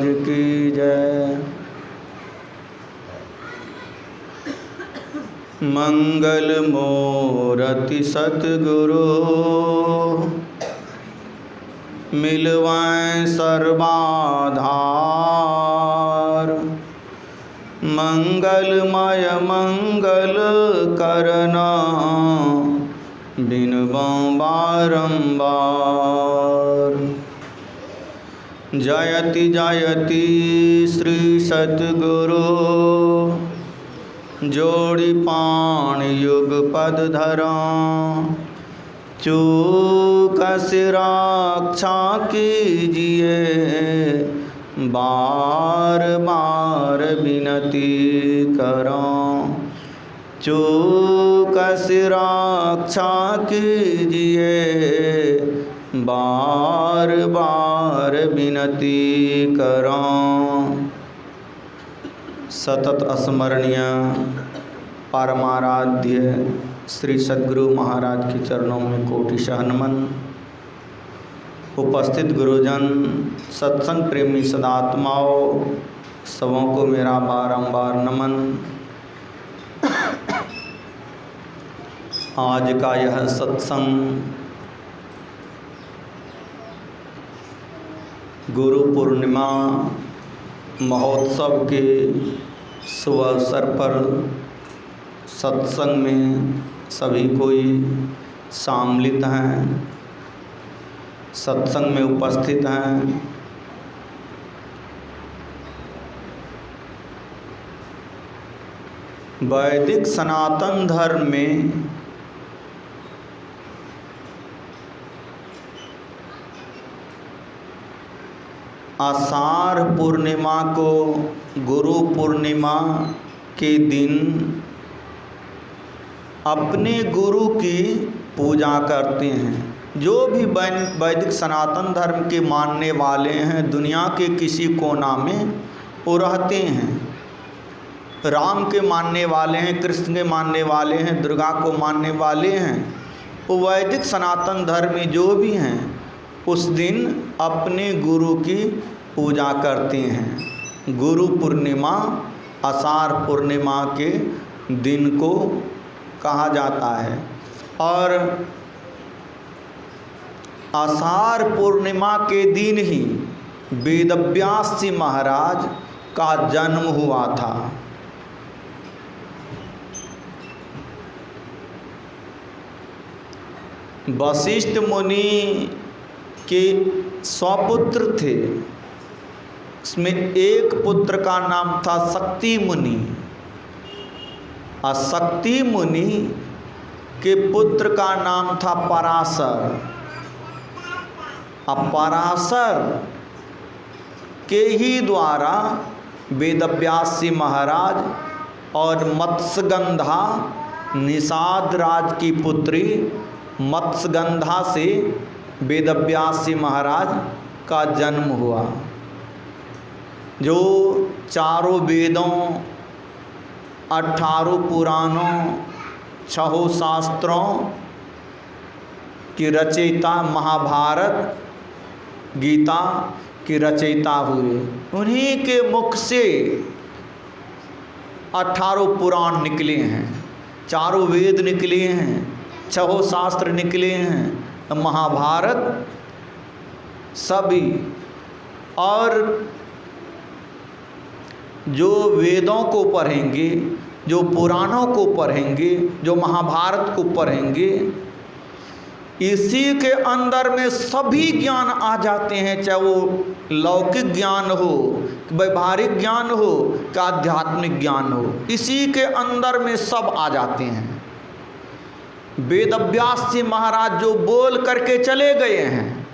की जय। मंगल मूरति सतगुरु मिलवैं सर्वाधार। मंगलमय मंगल करना बिनबों बारंबार। जयति जयति श्री सतगुरु जोड़ी पाण युग पद धरा। चूक सिराक्षा कीजिए बार बार विनती करो। चूक सिराक्षा कीजिए बार बार विनती करो। सतत स्मरणीय परमाराध्य श्री सद्गुरु महाराज के चरणों में कोटिशः नमन। उपस्थित गुरुजन, सत्संग प्रेमी सदात्माओं, सबों को मेरा बारंबार नमन। आज का यह सत्संग गुरु पूर्णिमा महोत्सव के शुभ अवसर पर सत्संग में सभी कोई सम्मिलित हैं, सत्संग में उपस्थित हैं। वैदिक सनातन धर्म में आषाढ़ पूर्णिमा को गुरु पूर्णिमा के दिन अपने गुरु की पूजा करते हैं। जो भी वैदिक सनातन धर्म के मानने वाले हैं, दुनिया के किसी कोना में वो रहते हैं। राम के मानने वाले हैं, कृष्ण के मानने वाले हैं, दुर्गा को मानने वाले हैं। वो वैदिक सनातन धर्म में जो भी हैं उस दिन अपने गुरु की पूजा करते हैं। गुरु पूर्णिमा आषाढ़ पूर्णिमा के दिन को कहा जाता है। और आषाढ़ पूर्णिमा के दिन ही वेदव्यास जी महाराज का जन्म हुआ था। वशिष्ठ मुनि के स्वपुत्र थे। इसमें एक पुत्र का नाम था शक्ति मुनि। और शक्ति मुनि के पुत्र का नाम था पराशर। अब पराशर के ही द्वारा वेदव्यास जी महाराज और मत्स्यगंधा निषाद राज की पुत्री मत्स्यगंधा से वेदव्यास जी महाराज का जन्म हुआ। जो चारों वेदों, 18 पुराणों, 6 शास्त्रों की रचयिता, महाभारत गीता की रचयिता हुए। उन्हीं के मुख से 18 पुराण निकले हैं, चारों वेद निकले हैं, 6 शास्त्र निकले हैं, महाभारत सभी। और जो वेदों को पढ़ेंगे, जो पुराणों को पढ़ेंगे, जो महाभारत को पढ़ेंगे, इसी के अंदर में सभी ज्ञान आ जाते हैं। चाहे वो लौकिक ज्ञान हो, व्यवहारिक ज्ञान हो, या आध्यात्मिक ज्ञान हो, इसी के अंदर में सब आ जाते हैं। वेदव्यास जी महाराज जो बोल करके चले गए हैं,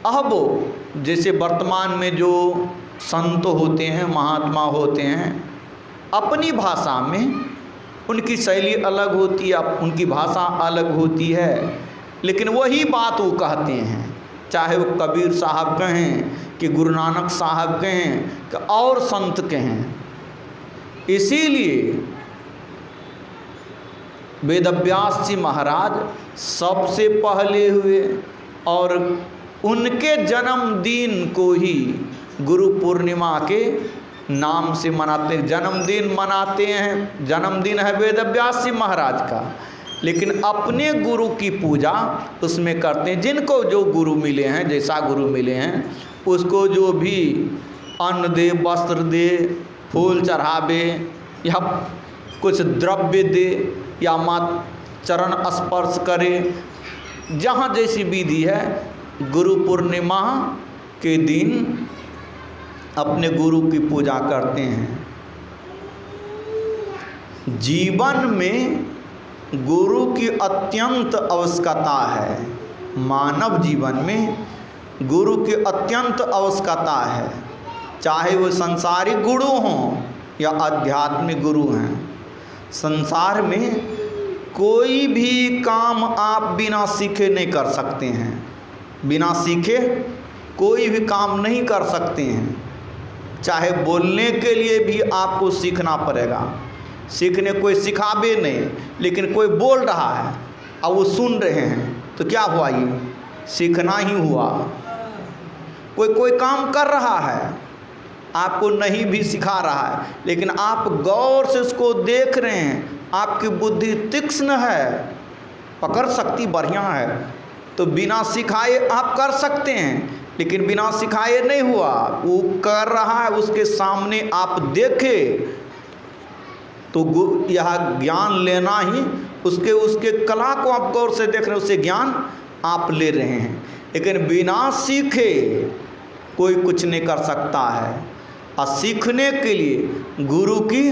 अब जैसे वर्तमान में जो संत होते हैं, महात्मा होते हैं, अपनी भाषा में उनकी शैली अलग होती है, उनकी भाषा अलग होती है, लेकिन वही बात वो कहते हैं। चाहे वो कबीर साहब कहें कि गुरु नानक साहब कहें कि और संत कहें। इसीलिए वेदव्यास जी महाराज सबसे पहले हुए और उनके जन्मदिन को ही गुरु पूर्णिमा के नाम से मनाते हैं। जन्मदिन मनाते हैं, जन्मदिन है वेदव्यास जी महाराज का, लेकिन अपने गुरु की पूजा उसमें करते हैं। जिनको जो गुरु मिले हैं, जैसा गुरु मिले हैं, उसको जो भी अन्न दे, वस्त्र दे, फूल चढ़ावे या कुछ द्रव्य दे या माँ चरण स्पर्श करे, जहाँ जैसी विधि है, गुरु पूर्णिमा के दिन अपने गुरु की पूजा करते हैं। जीवन में गुरु की अत्यंत आवश्यकता है। मानव जीवन में गुरु की अत्यंत आवश्यकता है, चाहे वो संसारिक गुरु हों या आध्यात्मिक गुरु हैं। संसार में कोई भी काम आप बिना सीखे नहीं कर सकते हैं। बिना सीखे कोई भी काम नहीं कर सकते हैं। चाहे बोलने के लिए भी आपको सीखना पड़ेगा। सीखने कोई सिखावे नहीं, लेकिन कोई बोल रहा है और वो सुन रहे हैं, तो क्या हुआ? ये सीखना ही हुआ। कोई काम कर रहा है, आपको नहीं भी सिखा रहा है, लेकिन आप गौर से उसको देख रहे हैं, आपकी बुद्धि तीक्ष्ण है, पकड़ शक्ति बढ़िया है, तो बिना सिखाए आप कर सकते हैं। लेकिन बिना सिखाए नहीं हुआ, वो कर रहा है, उसके सामने आप देखें तो यह ज्ञान लेना ही, उसके कला को आप गौर से देख रहे हैं, उससे ज्ञान आप ले रहे हैं। लेकिन बिना सीखे कोई कुछ नहीं कर सकता है। और सीखने के लिए गुरु की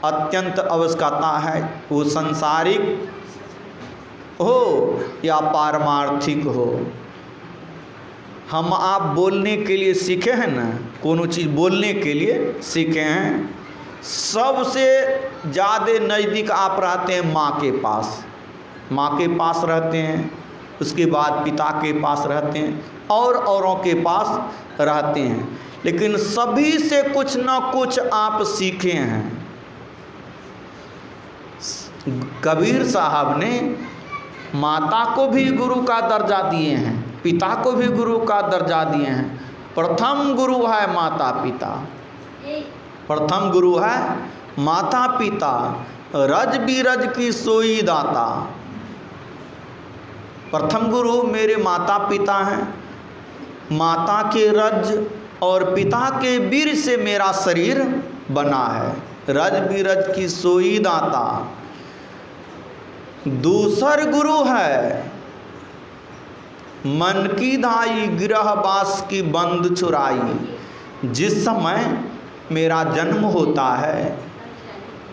अत्यंत आवश्यकता है, वो संसारिक हो या पारमार्थिक हो। हम आप बोलने के लिए सीखे हैं ना, कोनो चीज़ बोलने के लिए सीखे हैं। सबसे ज़्यादा नज़दीक आप रहते हैं माँ के पास। माँ के पास रहते हैं, उसके बाद पिता के पास रहते हैं और औरों के पास रहते हैं, लेकिन सभी से कुछ न कुछ आप सीखे हैं। कबीर साहब ने माता को भी गुरु का दर्जा दिए हैं, पिता को भी गुरु का दर्जा दिए हैं। प्रथम गुरु है माता पिता, प्रथम गुरु है माता पिता। रज बीरज की सोई दाता। प्रथम गुरु मेरे माता पिता हैं। माता के रज और पिता के बीर से मेरा शरीर बना है। रज बीरज की सोई दाता। दूसर गुरु है मन की धाई गृहवास की बंद छुराई। जिस समय मेरा जन्म होता है,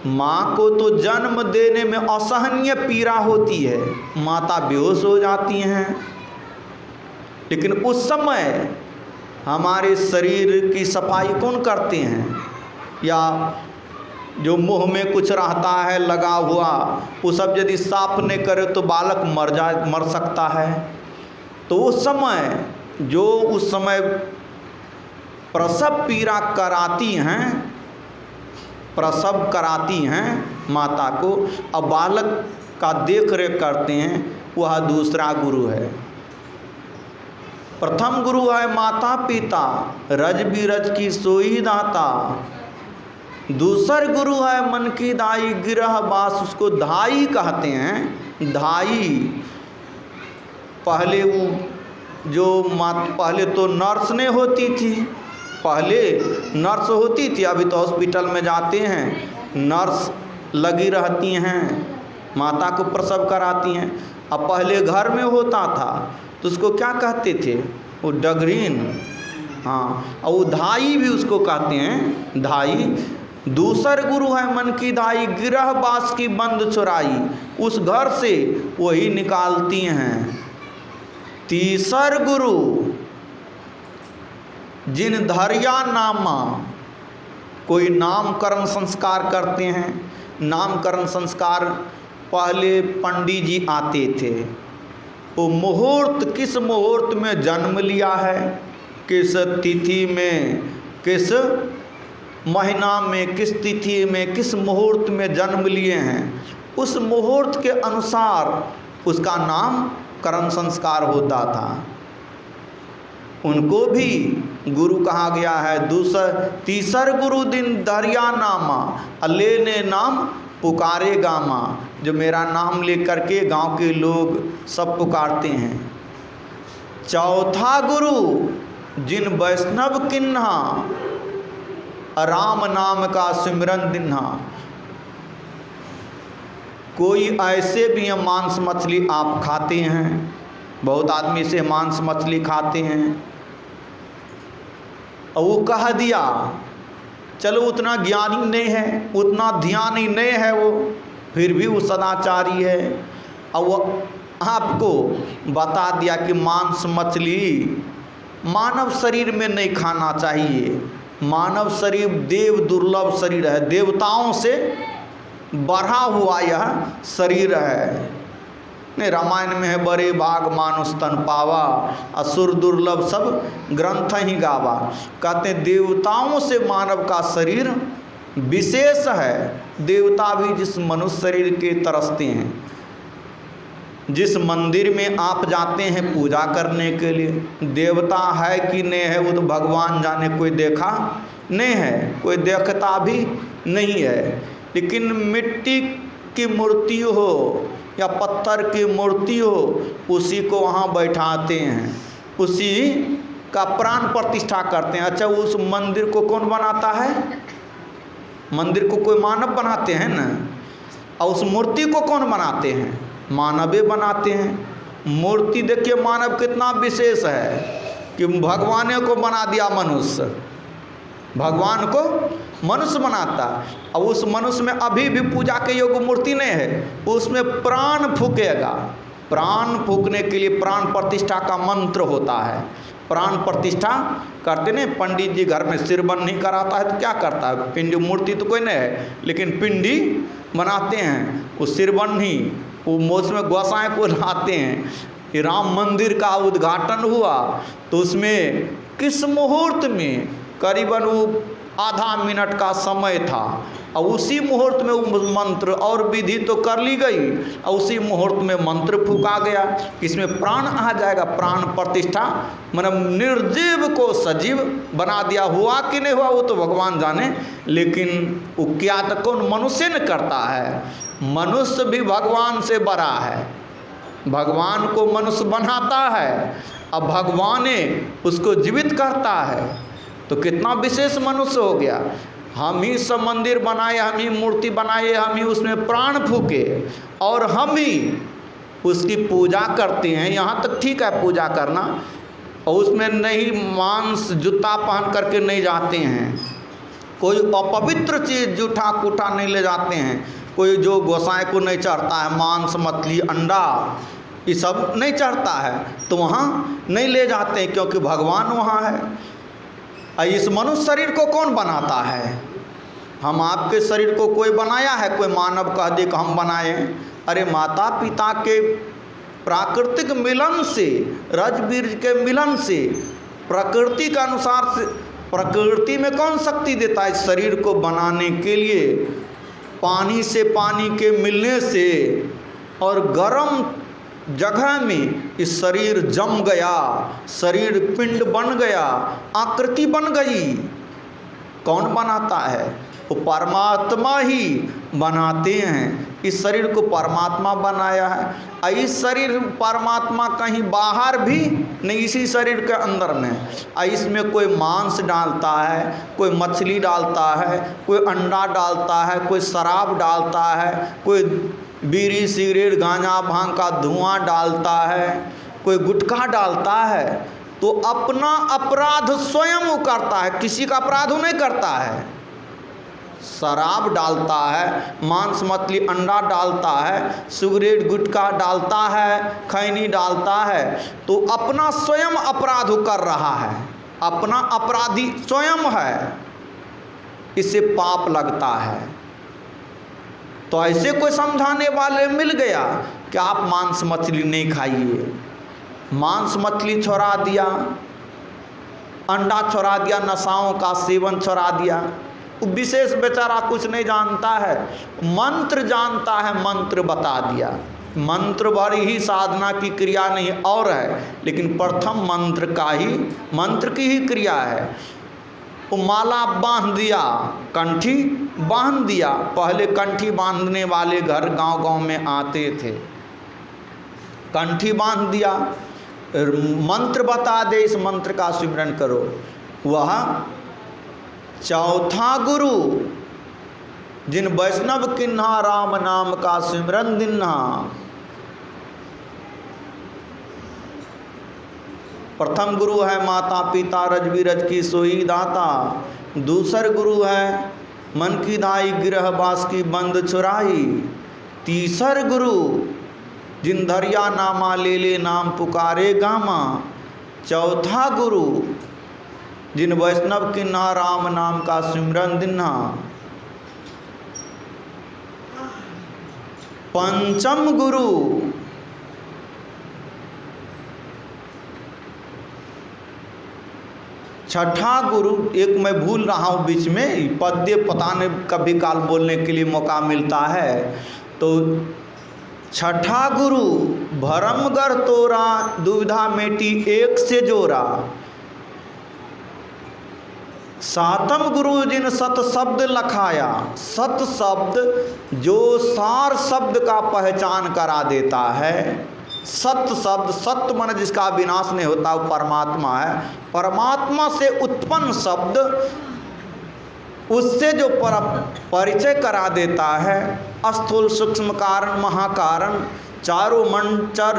माँ को तो जन्म देने में असहनीय पीड़ा होती है, माता बेहोश हो जाती हैं, लेकिन उस समय हमारे शरीर की सफाई कौन करते हैं? या जो मुंह में कुछ रहता है लगा हुआ, वो सब यदि साफ नहीं करे तो बालक मर सकता है। तो उस समय प्रसव पीड़ा कराती हैं, प्रसव कराती हैं माता को, अब बालक का देख रेख करते हैं, वह दूसरा गुरु है। प्रथम गुरु है माता पिता, रज बीरज की सोई दाता। दूसर गुरु है मन की दाई गृहवास, उसको धाई कहते हैं। धाई पहले पहले तो नर्स नहीं होती थी, पहले नर्स होती थी, अभी तो हॉस्पिटल में जाते हैं नर्स लगी रहती हैं, माता को प्रसव कराती हैं। अब पहले घर में होता था तो उसको क्या कहते थे? वो डगरीन, हाँ, और वो धाई भी उसको कहते हैं, धाई। दूसर गुरु है मन की धाई गृहवास की बंद चुराई, उस घर से वही निकालती हैं। तीसर गुरु जिन धरिया नामा, कोई नामकरण संस्कार करते हैं। नामकरण संस्कार पहले पंडित जी आते थे, वो मुहूर्त, किस मुहूर्त में जन्म लिया है, किस तिथि में, किस महीना में, किस तिथि में, किस मुहूर्त में जन्म लिए हैं, उस मुहूर्त के अनुसार उसका नामकरण संस्कार होता था। उनको भी गुरु कहा गया है। तीसर गुरु दिन दरिया नामा, लेने नाम पुकारे गामा। जो मेरा नाम लेकर के गांव के लोग सब पुकारते हैं। चौथा गुरु जिन वैष्णव किन्हा, राम नाम का सिमरन दिन्हा। कोई ऐसे भी हैं, मांस मछली आप खाते हैं, बहुत आदमी से मांस मछली खाते हैं, और वो कह दिया चलो उतना ज्ञानी नहीं है, उतना ध्यान ही नहीं है वो, फिर भी वो सदाचारी है। और वो आपको बता दिया कि मांस मछली मानव शरीर में नहीं खाना चाहिए। मानव शरीर देव दुर्लभ शरीर है, देवताओं से बढ़ा हुआ यह शरीर है। नहीं, रामायण में है बड़े भाग मानुष तन पावा, असुर दुर्लभ सब ग्रंथ ही गावा। कहते हैं देवताओं से मानव का शरीर विशेष है। देवता भी जिस मनुष्य शरीर के तरसते हैं। जिस मंदिर में आप जाते हैं पूजा करने के लिए, देवता है कि नहीं है वो तो भगवान जाने, कोई देखा नहीं है, कोई देखता भी नहीं है। लेकिन मिट्टी की मूर्ति हो या पत्थर की मूर्ति हो, उसी को वहाँ बैठाते हैं, उसी का प्राण प्रतिष्ठा करते हैं। अच्छा, उस मंदिर को कौन बनाता है? मंदिर को कोई मानव बनाते हैं ना, और उस मूर्ति को कौन बनाते हैं? मानवे बनाते हैं। मूर्ति देखिए मानव कितना विशेष है कि भगवान को बना दिया मनुष्य, भगवान को मनुष्य बनाता। और उस मनुष्य में अभी भी पूजा के योग्य मूर्ति नहीं है, उसमें प्राण फूकेगा। प्राण फूकने के लिए प्राण प्रतिष्ठा का मंत्र होता है। प्राण प्रतिष्ठा करते नहीं, पंडित जी घर में सिरबन नहीं कराता है तो क्या करता है? पिंडी, मूर्ति तो कोई नहीं है लेकिन पिंडी बनाते हैं, वो सिरबन ही, वो उसमें गोसाई को लाते हैं। राम मंदिर का उद्घाटन हुआ तो उसमें किस मुहूर्त में, करीबन वो आधा मिनट का समय था, और उसी मुहूर्त में वो मंत्र और विधि तो कर ली गई, और उसी मुहूर्त में मंत्र फूका गया, इसमें प्राण आ जाएगा। प्राण प्रतिष्ठा मतलब निर्जीव को सजीव बना दिया। हुआ कि नहीं हुआ वो तो भगवान जाने, लेकिन वो क्या तो कौन मनुष्य ने करता है? मनुष्य भी भगवान से बड़ा है, भगवान को मनुष्य बनाता है, अब भगवान उसको जीवित करता है, तो कितना विशेष मनुष्य हो गया। हम ही सब मंदिर बनाए, हम ही मूर्ति बनाए, हम ही उसमें प्राण फूके, और हम ही उसकी पूजा करते हैं। यहाँ तक ठीक है पूजा करना, और उसमें नहीं मांस जूता पहन करके नहीं जाते हैं, कोई अपवित्र चीज़ जूठा कूठा नहीं ले जाते हैं, कोई जो गोसाई को नहीं चढ़ता है, मांस मछली अंडा ये सब नहीं चढ़ता है, तो वहाँ नहीं ले जाते हैं क्योंकि भगवान वहाँ है। इस मनुष्य शरीर को कौन बनाता है? हम आपके शरीर को कोई बनाया है? कोई मानव कह दे कि हम बनाए? अरे माता पिता के प्राकृतिक मिलन से, रज बीज के मिलन से, प्रकृति के अनुसार से, प्रकृति में कौन शक्ति देता है इस शरीर को बनाने के लिए? पानी से, पानी के मिलने से, और गर्म जगह में इस शरीर जम गया, शरीर पिंड बन गया, आकृति बन गई। कौन बनाता है? वो परमात्मा ही बनाते हैं। इस शरीर को परमात्मा बनाया है। इस शरीर परमात्मा कहीं बाहर भी नहीं, इसी शरीर के अंदर में। इसमें कोई मांस डालता है, कोई मछली डालता है, कोई अंडा डालता है, कोई शराब डालता है, कोई बीड़ी सिगरेट गांजा भांग का धुआं डालता है, कोई गुटखा डालता है, तो अपना अपराध स्वयं वो करता है, किसी का अपराध वो नहीं करता है। शराब डालता है, मांस मछली अंडा डालता है, सिगरेट गुटखा डालता है, खैनी डालता है, तो अपना स्वयं अपराध कर रहा है, अपना अपराधी स्वयं है, इससे पाप लगता है। तो ऐसे कोई समझाने वाले मिल गया कि आप मांस मछली नहीं खाइए। मांस मछली छोड़ा दिया, अंडा छोड़ा दिया, नशाओं का सेवन छोड़ा दिया। विशेष बेचारा कुछ नहीं जानता है, मंत्र जानता है, मंत्र बता दिया। मंत्र भर ही साधना की क्रिया नहीं और है, लेकिन प्रथम मंत्र की ही क्रिया है। वो माला बांध दिया, कंठी बांध दिया। पहले कंठी बांधने वाले घर गांव-गांव में आते थे, कंठी बांध दिया, मंत्र बता दे, इस मंत्र का सिमरन करो। वह चौथा गुरु जिन वैष्णव किन्हा राम नाम का सिमरन दिन्हा। प्रथम गुरु है माता पिता रज बिरज की सोई दाता। दूसर गुरु है मन की दाई गिरह बास की बंद छुराई। तीसर गुरु जिन धरिया नामा ले ले नाम पुकारे गामा। चौथा गुरु जिन वैष्णव किन्हा राम नाम का सिमरन दिन्हा। पंचम गुरु छठा गुरु, एक मैं भूल रहा हूँ बीच में, पद्य पता नहीं कभी काल बोलने के लिए मौका मिलता है। तो छठा गुरु भरमगर तोरा दुविधा मेटी एक से जोरा। सातम गुरु जिन सत शब्द लखाया। सत शब्द जो सार शब्द का पहचान करा देता है। सत्य शब्द, सत्य मन जिसका विनाश नहीं होता वो परमात्मा है। परमात्मा से उत्पन्न शब्द उससे जो परिचय करा देता है। स्थूल सूक्ष्म कारण महाकारण चारों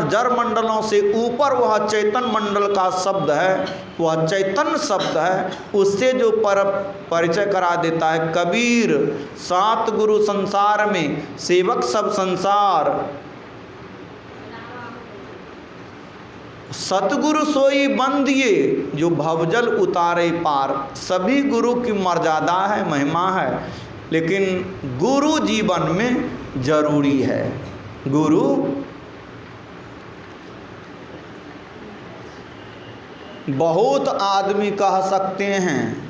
जड़ मंडलों से ऊपर वह चैतन मंडल का शब्द है, वह चैतन्य शब्द है। उससे जो परिचय करा देता है। कबीर सात गुरु संसार में सेवक सब संसार। सतगुरु सोई बंदिए जो भवजल उतारे पार। सभी गुरु की मर्यादा है, महिमा है, लेकिन गुरु जीवन में जरूरी है। गुरु बहुत आदमी कह सकते हैं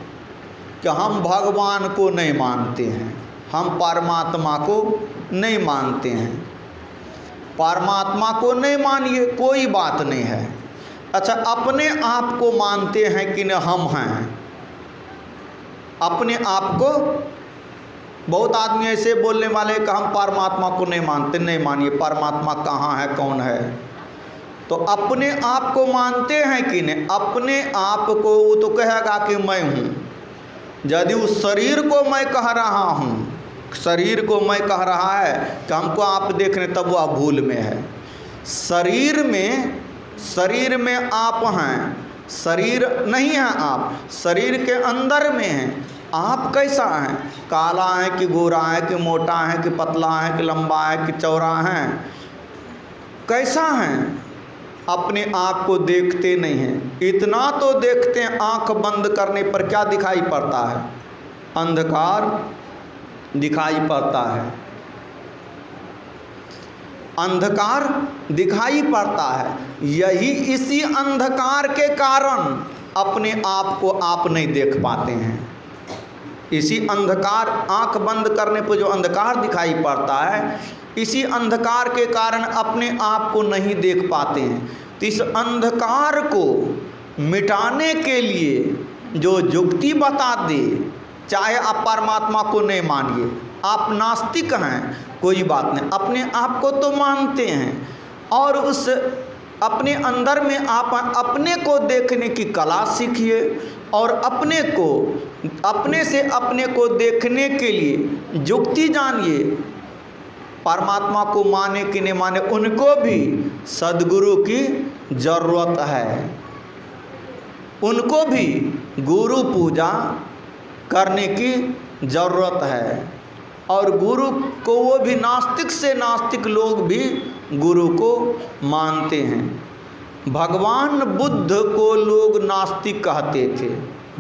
कि हम भगवान को नहीं मानते हैं, हम परमात्मा को नहीं मानते हैं। परमात्मा को नहीं मानिए, कोई बात नहीं है। अच्छा, अपने आप को मानते हैं कि नहीं हम हैं? अपने आप को बहुत आदमी ऐसे बोलने वाले कि हम परमात्मा को नहीं मानते। नहीं मानिए, परमात्मा कहाँ है, कौन है? तो अपने आप को मानते हैं कि नहीं? अपने आप को वो तो कहेगा कि मैं हूँ। यदि उस शरीर को मैं कह रहा हूँ, शरीर को मैं कह रहा है कि हमको आप देख रहे, तब वह भूल में है। शरीर में आप हैं, शरीर नहीं है आप, शरीर के अंदर में हैं। आप कैसा हैं? काला है कि गोरा है कि मोटा है कि पतला है कि लंबा है कि चौड़ा है? कैसा हैं? अपने आप को देखते नहीं हैं। इतना तो देखते हैं, आंख बंद करने पर क्या दिखाई पड़ता है? अंधकार दिखाई पड़ता है, अंधकार दिखाई पड़ता है। यही इसी अंधकार के कारण अपने आप को आप नहीं देख पाते हैं। इसी अंधकार, आंख बंद करने पर जो अंधकार दिखाई पड़ता है, इसी अंधकार के कारण अपने आप को नहीं देख पाते हैं। तो इस अंधकार को मिटाने के लिए जो युक्ति बता दे, चाहे आप परमात्मा को नहीं मानिए, आप नास्तिक हैं, कोई बात नहीं, अपने आप को तो मानते हैं, और उस अपने अंदर में आप अपने को देखने की कला सीखिए और अपने से अपने को देखने के लिए युक्ति जानिए। परमात्मा को माने कि नहीं माने, उनको भी सद्गुरु की ज़रूरत है। उनको भी गुरु पूजा करने की ज़रूरत है। और गुरु को वो भी नास्तिक से नास्तिक लोग भी गुरु को मानते हैं। भगवान बुद्ध को लोग नास्तिक कहते थे,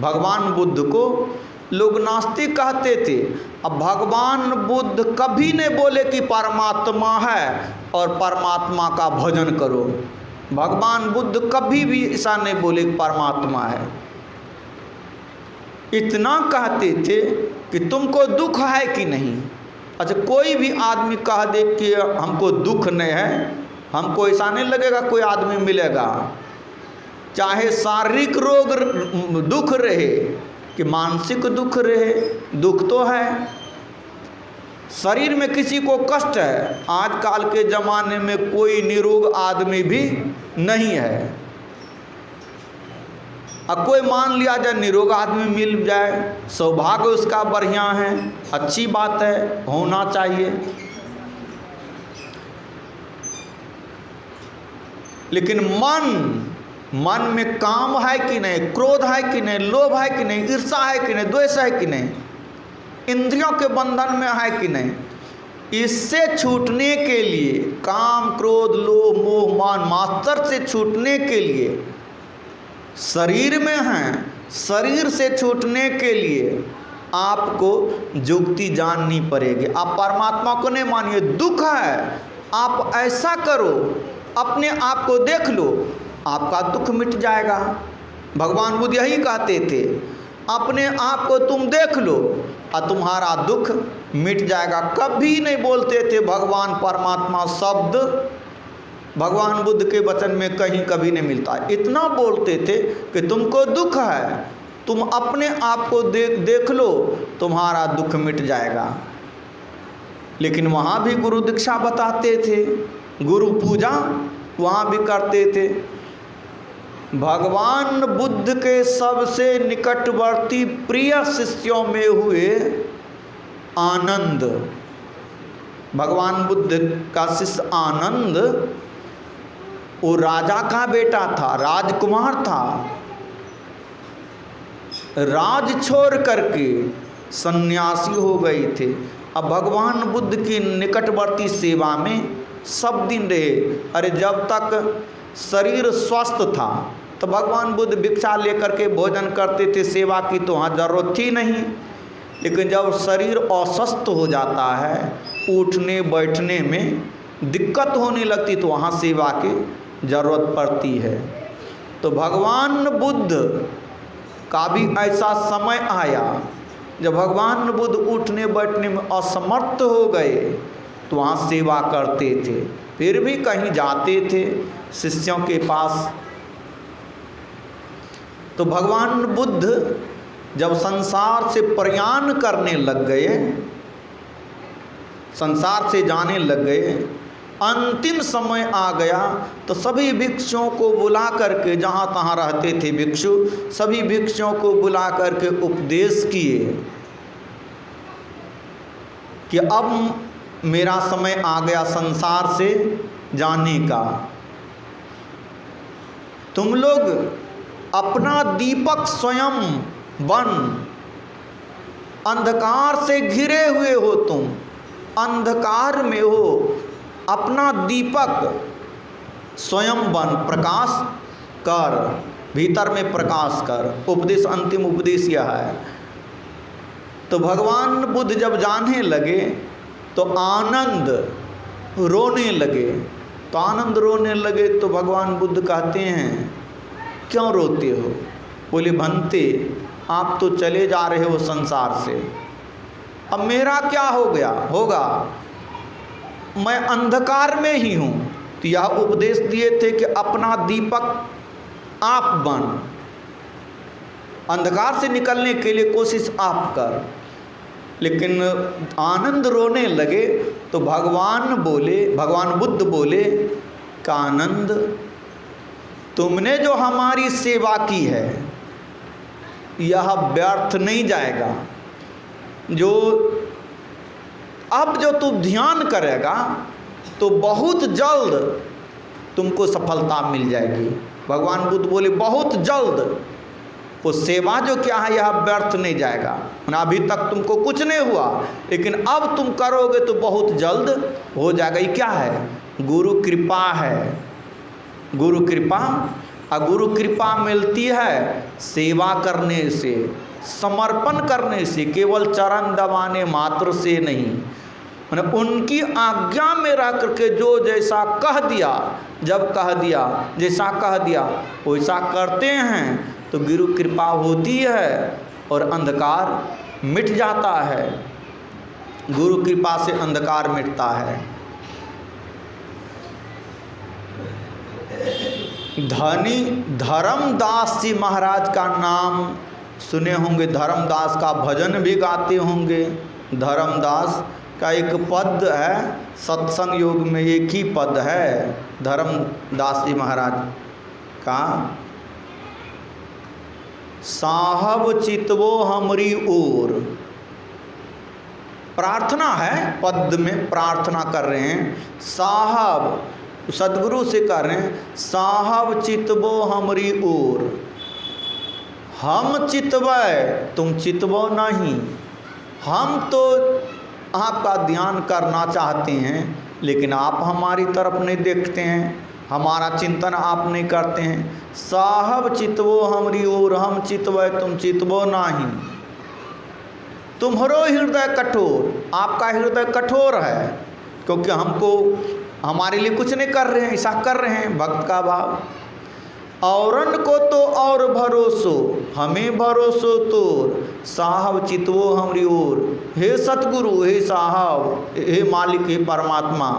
भगवान बुद्ध को लोग नास्तिक कहते थे। अब भगवान बुद्ध कभी नहीं बोले कि परमात्मा है और परमात्मा का भजन करो। भगवान बुद्ध कभी भी ऐसा नहीं बोले कि परमात्मा है। इतना कहते थे कि तुमको दुख है कि नहीं, अच्छा, कोई भी आदमी कह दे कि हमको दुख नहीं है, हमको ऐसा नहीं लगेगा कोई आदमी मिलेगा, चाहे शारीरिक रोग दुख रहे कि मानसिक दुख रहे, दुख तो है। शरीर में किसी को कष्ट है, आजकल के ज़माने में कोई निरोग आदमी भी नहीं है। अब कोई मान लिया जाए निरोग आदमी मिल जाए, सौभाग्य उसका बढ़िया है, अच्छी बात है, होना चाहिए। लेकिन मन में काम है कि नहीं, क्रोध है कि नहीं, लोभ है कि नहीं, ईर्ष्या है कि नहीं, द्वेष है कि नहीं, इंद्रियों के बंधन में है कि नहीं, इससे छूटने के लिए, काम क्रोध लोभ मोह मान मात्सर्य से छूटने के लिए शरीर में हैं, शरीर से छूटने के लिए आपको जुक्ति जाननी पड़ेगी। आप परमात्मा को नहीं मानिए, दुख है, आप ऐसा करो, अपने आप को देख लो, आपका दुख मिट जाएगा। भगवान बुद्ध यही कहते थे, अपने आप को तुम देख लो और तुम्हारा दुख मिट जाएगा। कभी नहीं बोलते थे भगवान परमात्मा शब्द, भगवान बुद्ध के वचन में कहीं कभी नहीं मिलता। इतना बोलते थे कि तुमको दुख है, तुम अपने आप को देख लो, तुम्हारा दुख मिट जाएगा। लेकिन वहाँ भी गुरु दीक्षा बताते थे, गुरु पूजा वहाँ भी करते थे। भगवान बुद्ध के सबसे निकटवर्ती प्रिय शिष्यों में हुए आनंद, भगवान बुद्ध का शिष्य आनंद, वो राजा का बेटा था, राजकुमार था, राज छोड़ करके सन्यासी हो गए थे। अब भगवान बुद्ध की निकटवर्ती सेवा में सब दिन रहे। अरे जब तक शरीर स्वस्थ था तो भगवान बुद्ध भिक्षा लेकर के भोजन करते थे, सेवा की तो वहाँ जरूरत थी नहीं। लेकिन जब शरीर अस्वस्थ हो जाता है, उठने बैठने में दिक्कत होने लगती, तो वहाँ सेवा की ज़रूरत पड़ती है। तो भगवान बुद्ध का भी ऐसा समय आया जब भगवान बुद्ध उठने बैठने में असमर्थ हो गए, तो वहाँ सेवा करते थे, फिर भी कहीं जाते थे शिष्यों के पास। तो भगवान बुद्ध जब संसार से प्रयाण करने लग गए, संसार से जाने लग गए, अंतिम समय आ गया, तो सभी भिक्षुओं को बुला करके, जहाँ तहाँ रहते थे भिक्षु, सभी भिक्षुओं को बुला करके उपदेश किए कि अब मेरा समय आ गया संसार से जाने का। तुम लोग अपना दीपक स्वयं बन, अंधकार से घिरे हुए हो, तुम अंधकार में हो, अपना दीपक स्वयं बन, प्रकाश कर, भीतर में प्रकाश कर। उपदेश, अंतिम उपदेश यह है। तो भगवान बुद्ध जब जाने लगे तो आनंद रोने लगे। तो आनंद रोने लगे तो भगवान बुद्ध कहते हैं, क्यों रोते हो? बोले, भंते आप तो चले जा रहे हो संसार से, अब मेरा क्या हो गया होगा, मैं अंधकार में ही हूँ। तो यह उपदेश दिए थे कि अपना दीपक आप बन, अंधकार से निकलने के लिए कोशिश आप कर। लेकिन आनंद रोने लगे तो भगवान बुद्ध बोले कि आनंद, तुमने जो हमारी सेवा की है यह व्यर्थ नहीं जाएगा। अब जो तू ध्यान करेगा तो बहुत जल्द तुमको सफलता मिल जाएगी। भगवान बुद्ध बोले, बहुत जल्द वो सेवा जो क्या है यह व्यर्थ नहीं जाएगा। अभी तक तुमको कुछ नहीं हुआ, लेकिन अब तुम करोगे तो बहुत जल्द हो जाएगा। ये क्या है? गुरु कृपा है। गुरु कृपा, और गुरु कृपा मिलती है सेवा करने से, समर्पण करने से, केवल चरण दबाने मात्र से नहीं। मतलब उनकी आज्ञा में रह करके जो जैसा कह दिया, जब कह दिया, जैसा कह दिया वैसा करते हैं तो गुरु कृपा होती है और अंधकार मिट जाता है। गुरु कृपा से अंधकार मिटता है। धनी धर्मदास जी महाराज का नाम सुने होंगे, धर्मदास का भजन भी गाते होंगे। धर्मदास का एक पद है, सत्संग योग में एक ही पद है धर्मदास जी महाराज का, साहब चितवो हमरी ओर। प्रार्थना है, पद में प्रार्थना कर रहे हैं, साहब सदगुरु से कर रहे हैं, साहब चितवो हमरी ओर। हम चितवै तुम चितवो नहीं। हम तो आपका ध्यान करना चाहते हैं लेकिन आप हमारी तरफ नहीं देखते हैं, हमारा चिंतन आप नहीं करते हैं। साहब चितवो हमरी ओर, हम चितवै तुम चितवो नहीं। तुम्हारो हृदय कठोर, आपका हृदय कठोर है क्योंकि हमको हमारे लिए कुछ नहीं कर रहे हैं, ऐसा कर रहे हैं भक्त का भाव। औरन को तो और भरोसो, हमें भरोसो तोर, साहब चितवो हमरी ओर। हे सतगुरु, हे साहब, हे मालिक, हे परमात्मा,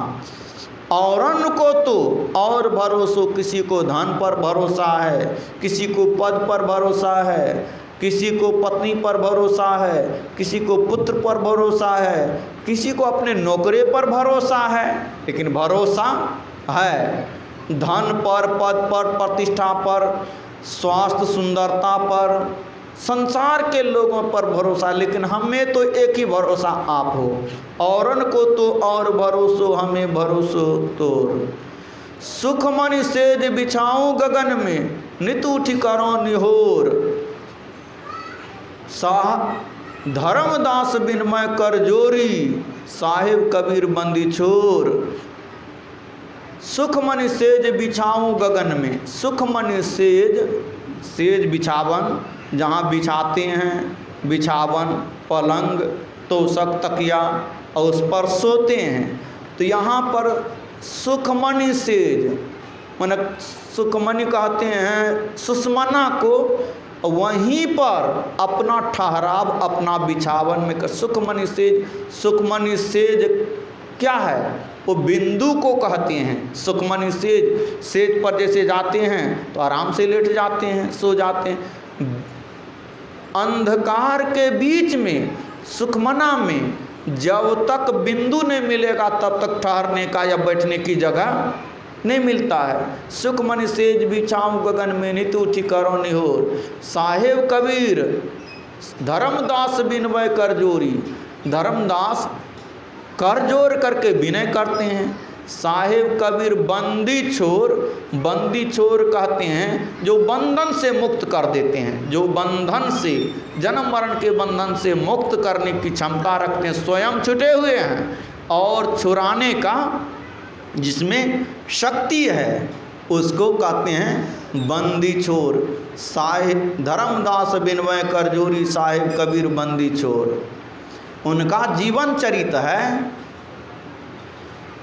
औरन को तो और भरोसो, किसी को धन पर भरोसा है, किसी को पद पर भरोसा है, किसी को पत्नी पर भरोसा है, किसी को पुत्र पर भरोसा है, किसी को अपने नौकरी पर भरोसा है, लेकिन भरोसा है धन पर, पद पर, प्रतिष्ठा पर, स्वास्थ्य सुंदरता पर, संसार के लोगों पर भरोसा, लेकिन हमें तो एक ही भरोसा आप हो। औरन को तो और भरोसो, हमें भरोसो तोर। सुख मन सेज बिछाऊं गगन में, नित उठी करो निहोर। धर्मदास बिनमय कर जोरी, साहिब कबीर बंदी छोर। सुख मन सेज बिछाऊं गगन में, सुख मन सेज, सेज बिछावन, जहाँ बिछाते हैं, बिछावन पलंग तोशक तकिया और उस पर सोते हैं, तो यहाँ पर सुखमणि सेज मन, सुखमणि कहते हैं सुषमना को, वहीं पर अपना ठहराव, अपना बिछावन में कर। सुखमणि सेज, सुखमणि सेज क्या है? वो बिंदु को कहते हैं। सुखमणि सेज, सेज पर जैसे जाते हैं तो आराम से लेट जाते हैं, सो जाते हैं। अंधकार के बीच में सुखमना में जब तक बिंदु नहीं मिलेगा तब तक ठहरने का या बैठने की जगह नहीं मिलता है। सुखमणि सेज बिछाऊं गगन में, नित उठी करो निहोर। साहेब कबीर धर्मदास बिनवय कर जोरी, धर्मदास कर जोर करके विनय करते हैं। साहेब कबीर बंदी छोर, बंदी छोर कहते हैं जो बंधन से मुक्त कर देते हैं, जो बंधन से, जन्म मरण के बंधन से मुक्त करने की क्षमता रखते हैं, स्वयं छुटे हुए हैं, और छुड़ाने का जिसमें शक्ति है उसको कहते हैं बंदी छोर। साहिब धर्मदास बिनवय कर जोरी, साहिब कबीर बंदी छोर। उनका जीवन चरित्र है।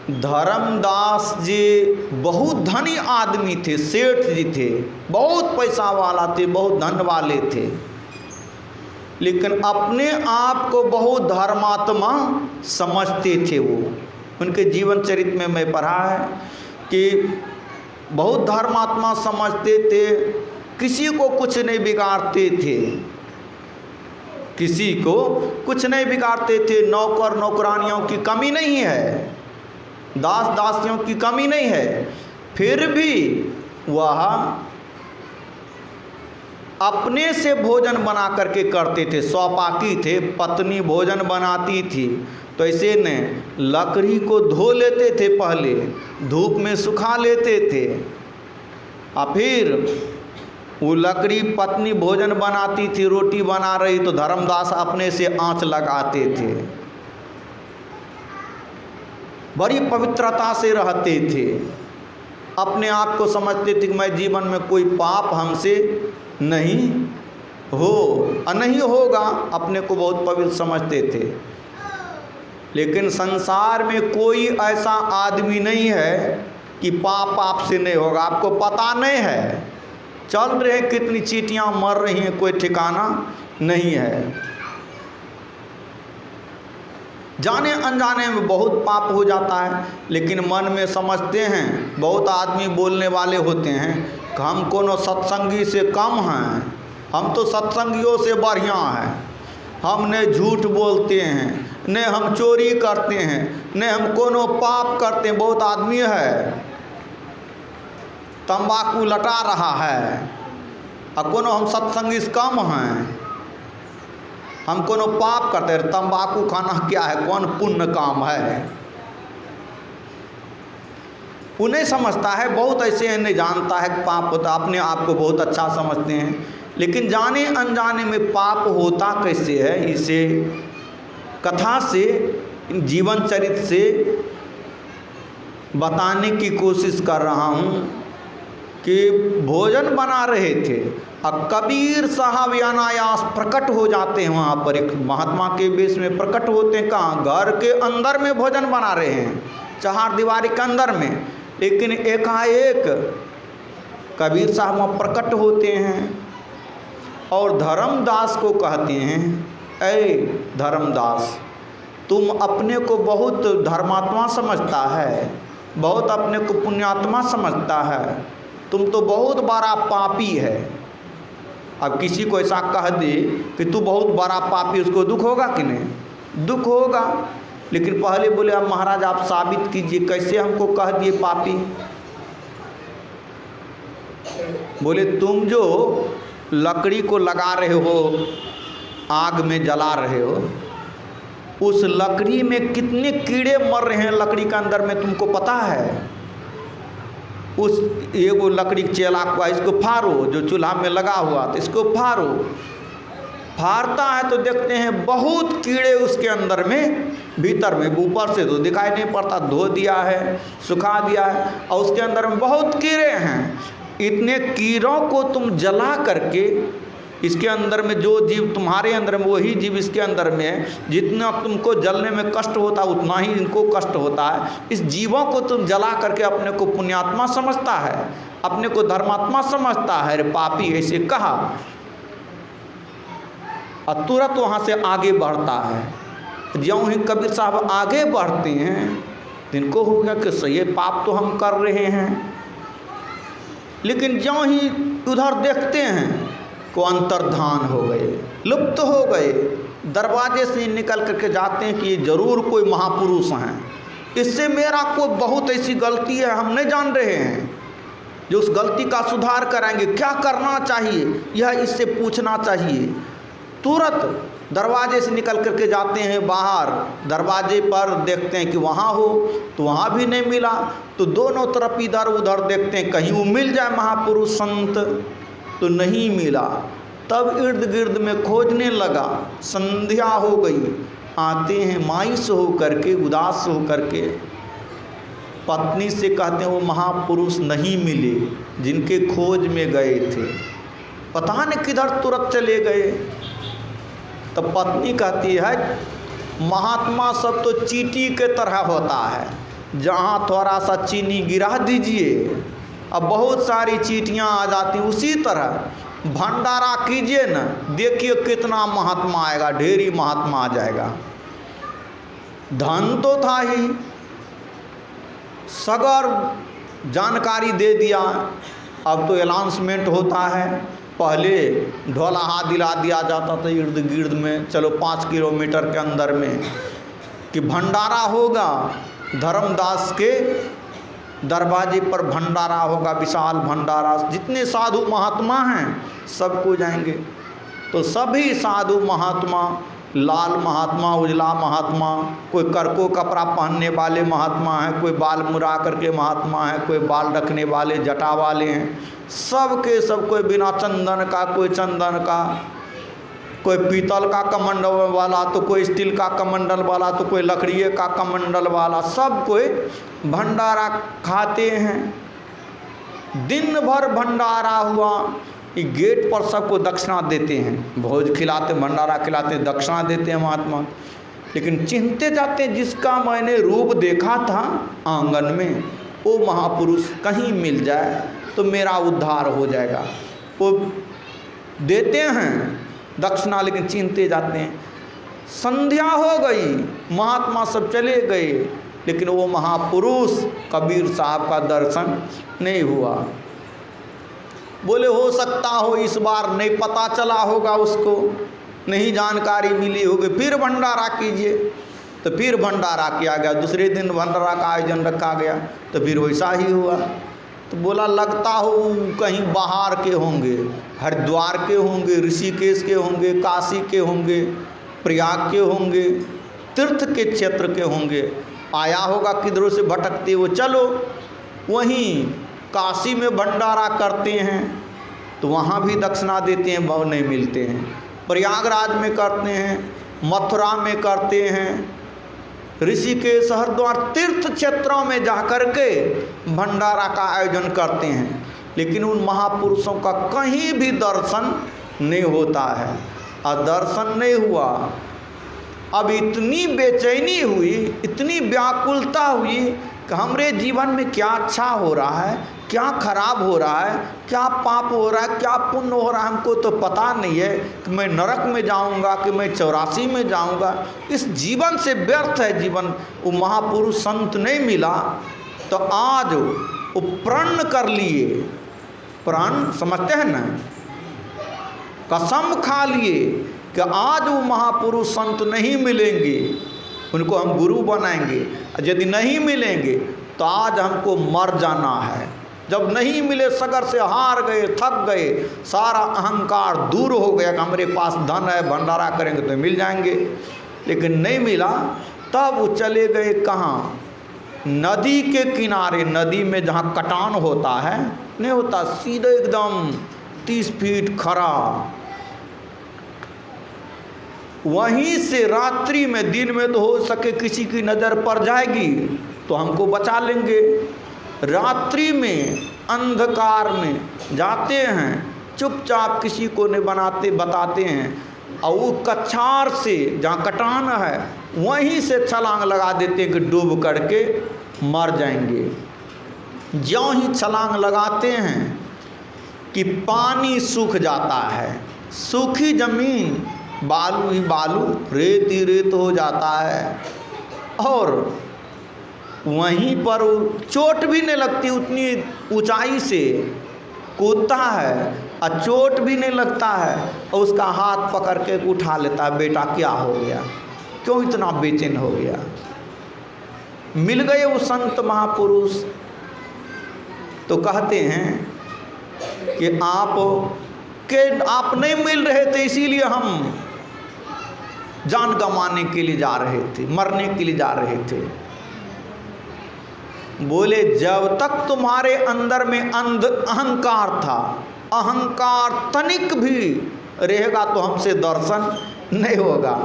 धर्मदास जी बहुत धनी आदमी थे, सेठ जी थे, बहुत पैसा वाला थे, बहुत धन वाले थे, लेकिन अपने आप को बहुत धर्मात्मा समझते थे वो। उनके जीवन चरित्र में मैं पढ़ा है कि बहुत धर्मात्मा समझते थे, किसी को कुछ नहीं बिगाड़ते थे, किसी को कुछ नहीं बिगाड़ते थे। नौकर नौकरानियों की कमी नहीं है, दास दासियों की कमी नहीं है, फिर भी वह अपने से भोजन बना करके करते थे। स्वपाकी थे, पत्नी भोजन बनाती थी तो ऐसे ने लकड़ी को धो लेते थे, पहले धूप में सुखा लेते थे, और फिर वो लकड़ी पत्नी भोजन बनाती थी, रोटी बना रही तो धर्मदास अपने से आंच लगाते थे। बड़ी पवित्रता से रहते थे, अपने आप को समझते थे कि मैं जीवन में कोई पाप हमसे नहीं हो और नहीं होगा, अपने को बहुत पवित्र समझते थे। लेकिन संसार में कोई ऐसा आदमी नहीं है कि पाप आपसे नहीं होगा। आपको पता नहीं है, चल रहे कितनी चींटियां मर रही हैं, कोई ठिकाना नहीं है। जाने अनजाने में बहुत पाप हो जाता है, लेकिन मन में समझते हैं। बहुत आदमी बोलने वाले होते हैं कि हम कोनो सत्संगी से कम हैं, हम तो सत्संगियों से बढ़िया हैं, हम न झूठ बोलते हैं, न हम चोरी करते हैं, न हम कोनो पाप करते हैं। बहुत आदमी है तंबाकू लटा रहा है और कोनो हम सत्संगी से कम हैं, हम कोनो पाप करते हैं। तंबाकू खाना क्या है, कौन पुण्य काम है, वो नहीं समझता है। बहुत ऐसे नहीं जानता है पाप होता, अपने आप को बहुत अच्छा समझते हैं, लेकिन जाने अनजाने में पाप होता कैसे है, इसे कथा से, जीवन चरित्र से बताने की कोशिश कर रहा हूँ कि भोजन बना रहे थे और कबीर साहब अनायास प्रकट हो जाते हैं वहाँ पर। एक महात्मा के वेश में प्रकट होते हैं। कहाँ? घर के अंदर में भोजन बना रहे हैं, चार दीवारी के अंदर में, लेकिन एकाएक कबीर साहब वहाँ प्रकट होते हैं और धर्मदास को कहते हैं, ऐ धर्मदास, तुम अपने को बहुत धर्मात्मा समझता है, बहुत अपने को पुण्यात्मा समझता है, तुम तो बहुत बड़ा पापी है। अब किसी को ऐसा कह दे कि तू बहुत बड़ा पापी, उसको दुख होगा कि नहीं? दुख होगा। लेकिन पहले बोले अब महाराज आप साबित कीजिए, कैसे हमको कह दिए पापी? बोले तुम जो लकड़ी को लगा रहे हो, आग में जला रहे हो, उस लकड़ी में कितने कीड़े मर रहे हैं लकड़ी के अंदर में तुमको पता है? उस एगो लकड़ी चेला को इसको फाड़ो, जो चूल्हा में लगा हुआ था, इसको फाड़ो। फाड़ता है तो देखते हैं बहुत कीड़े उसके अंदर में, भीतर में, ऊपर से तो दिखाई नहीं पड़ता, धो दिया है, सुखा दिया है, और उसके अंदर में बहुत कीड़े हैं। इतने कीड़ों को तुम जला करके, इसके अंदर में जो जीव तुम्हारे अंदर में वही जीव इसके अंदर में है, जितना तुमको जलने में कष्ट होता है उतना ही इनको कष्ट होता है। इस जीवों को तुम जला करके अपने को पुण्यात्मा समझता है, अपने को धर्मात्मा समझता है। रे पापी, ऐसे कहा और तुरंत वहाँ से आगे बढ़ता है। ज्यों ही कबीर साहब आगे बढ़ते हैं, इनको हो गया कि सही पाप तो हम कर रहे हैं, लेकिन ज्यों ही उधर देखते हैं को अंतर्धान हो गए, लुप्त हो गए। दरवाजे से निकल करके जाते हैं कि ये जरूर कोई महापुरुष हैं, इससे मेरा कोई बहुत ऐसी गलती है, हम नहीं जान रहे हैं, जो उस गलती का सुधार कराएंगे। क्या करना चाहिए यह इससे पूछना चाहिए। तुरंत दरवाजे से निकल करके जाते हैं बाहर, दरवाजे पर देखते हैं कि वहाँ हो, तो वहाँ भी नहीं मिला, तो दोनों तरफ इधर उधर देखते हैं कहीं वो मिल जाए महापुरुष संत, तो नहीं मिला। तब इर्द गिर्द में खोजने लगा, संध्या हो गई। आते हैं मायूस हो करके, उदास हो करके, पत्नी से कहते हैं वो महापुरुष नहीं मिले जिनके खोज में गए थे, पता नहीं किधर तुरंत चले गए। तब पत्नी कहती है महात्मा सब तो चींटी के तरह होता है, जहाँ थोड़ा सा चीनी गिरा दीजिए अब बहुत सारी चींटियाँ आ जाती, उसी तरह भंडारा कीजिए न, देखिए कितना महात्मा आएगा, ढेरी महात्मा आ जाएगा। धन तो था ही, सगर जानकारी दे दिया। अब तो अनाउंसमेंट होता है, पहले ढोलाहा दिला दिया जाता था इर्द गिर्द में, चलो 5 किलोमीटर के अंदर में, कि भंडारा होगा, धर्मदास के दरवाजे पर भंडारा होगा, विशाल भंडारा, जितने साधु महात्मा हैं सबको जाएंगे। तो सभी साधु महात्मा, लाल महात्मा, उजला महात्मा, कोई करको कपड़ा पहनने वाले महात्मा हैं, कोई बाल मुड़ा करके महात्मा है, कोई बाल रखने वाले जटा वाले हैं, सब के सब, कोई बिना चंदन का, कोई चंदन का, कोई पीतल का कमंडल वाला, तो कोई स्टील का कमंडल वाला, तो कोई लकड़ी का कमंडल वाला, सब कोई भंडारा खाते हैं। दिन भर भंडारा हुआ, गेट पर सबको दक्षिणा देते हैं, भोज खिलाते, भंडारा खिलाते, दक्षिणा देते हैं महात्मा। लेकिन चिंते जाते हैं जिसका मैंने रूप देखा था आंगन में, वो महापुरुष कहीं मिल जाए तो मेरा उद्धार हो जाएगा। वो देते हैं दक्षिणा, लेकिन चिंते जाते हैं। संध्या हो गई, महात्मा सब चले गए, लेकिन वो महापुरुष कबीर साहब का दर्शन नहीं हुआ। बोले हो सकता हो इस बार नहीं पता चला होगा, उसको नहीं जानकारी मिली होगी, फिर भंडारा कीजिए। तो फिर भंडारा किया गया, दूसरे दिन भंडारा का आयोजन रखा गया, तो फिर वैसा ही हुआ। तो बोला लगता हो कहीं बाहर के होंगे, हरिद्वार के होंगे, ऋषिकेश के होंगे, काशी के होंगे, प्रयाग के होंगे, तीर्थ के क्षेत्र के होंगे, आया होगा किधरों से भटकते हुए। चलो वहीं काशी में भंडारा करते हैं तो वहाँ भी दक्षिणा देते हैं, भाव नहीं मिलते हैं। प्रयागराज में करते हैं, मथुरा में करते हैं, ऋषिकेश हरिद्वार तीर्थ क्षेत्रों में जाकर के भंडारा का आयोजन करते हैं, लेकिन उन महापुरुषों का कहीं भी दर्शन नहीं होता है। और दर्शन नहीं हुआ, अब इतनी बेचैनी हुई, इतनी व्याकुलता हुई कि हमरे जीवन में क्या अच्छा हो रहा है, क्या खराब हो रहा है, क्या पाप हो रहा है, क्या पुण्य हो रहा है, हमको तो पता नहीं है कि मैं नरक में जाऊंगा कि मैं 84 में जाऊंगा। इस जीवन से व्यर्थ है जीवन। वो महापुरुष संत नहीं मिला तो आज वो प्रण कर लिए, प्रण समझते हैं ना, कसम खा लिए कि आज वो महापुरुष संत नहीं मिलेंगे, उनको हम गुरु बनाएंगे। यदि नहीं मिलेंगे तो आज हमको मर जाना है। जब नहीं मिले, सगर से हार गए, थक गए, सारा अहंकार दूर हो गया कि हमारे पास धन है, भंडारा करेंगे तो मिल जाएंगे, लेकिन नहीं मिला। तब वो चले गए कहाँ? नदी के किनारे, नदी में जहाँ कटान होता है, नहीं होता, सीधे एकदम 30 फीट खड़ा, वहीं से रात्रि में, दिन में तो हो सके किसी की नज़र पड़ जाएगी तो हमको बचा लेंगे, रात्रि में अंधकार में जाते हैं, चुपचाप किसी को नहीं बताते हैं, और वो कछार से जहाँ कटान है वहीं से छलांग लगा देते हैं कि डूब करके मर जाएंगे। ज्यों ही छलांग लगाते हैं कि पानी सूख जाता है, सूखी ज़मीन बालू ही बालू, रेत ही रेत हो जाता है, और वहीं पर चोट भी नहीं लगती, उतनी ऊंचाई से कूदता है और चोट भी नहीं लगता है, और उसका हाथ पकड़ के उठा लेता है, बेटा क्या हो गया, क्यों इतना बेचैन हो गया। मिल गए वो संत महापुरुष तो कहते हैं कि आप नहीं मिल रहे थे, इसीलिए हम जान गंवाने के लिए जा रहे थे, मरने के लिए जा रहे थे। बोले जब तक तुम्हारे अंदर में अहंकार था, अहंकार तनिक भी रहेगा तो हमसे दर्शन नहीं होगा।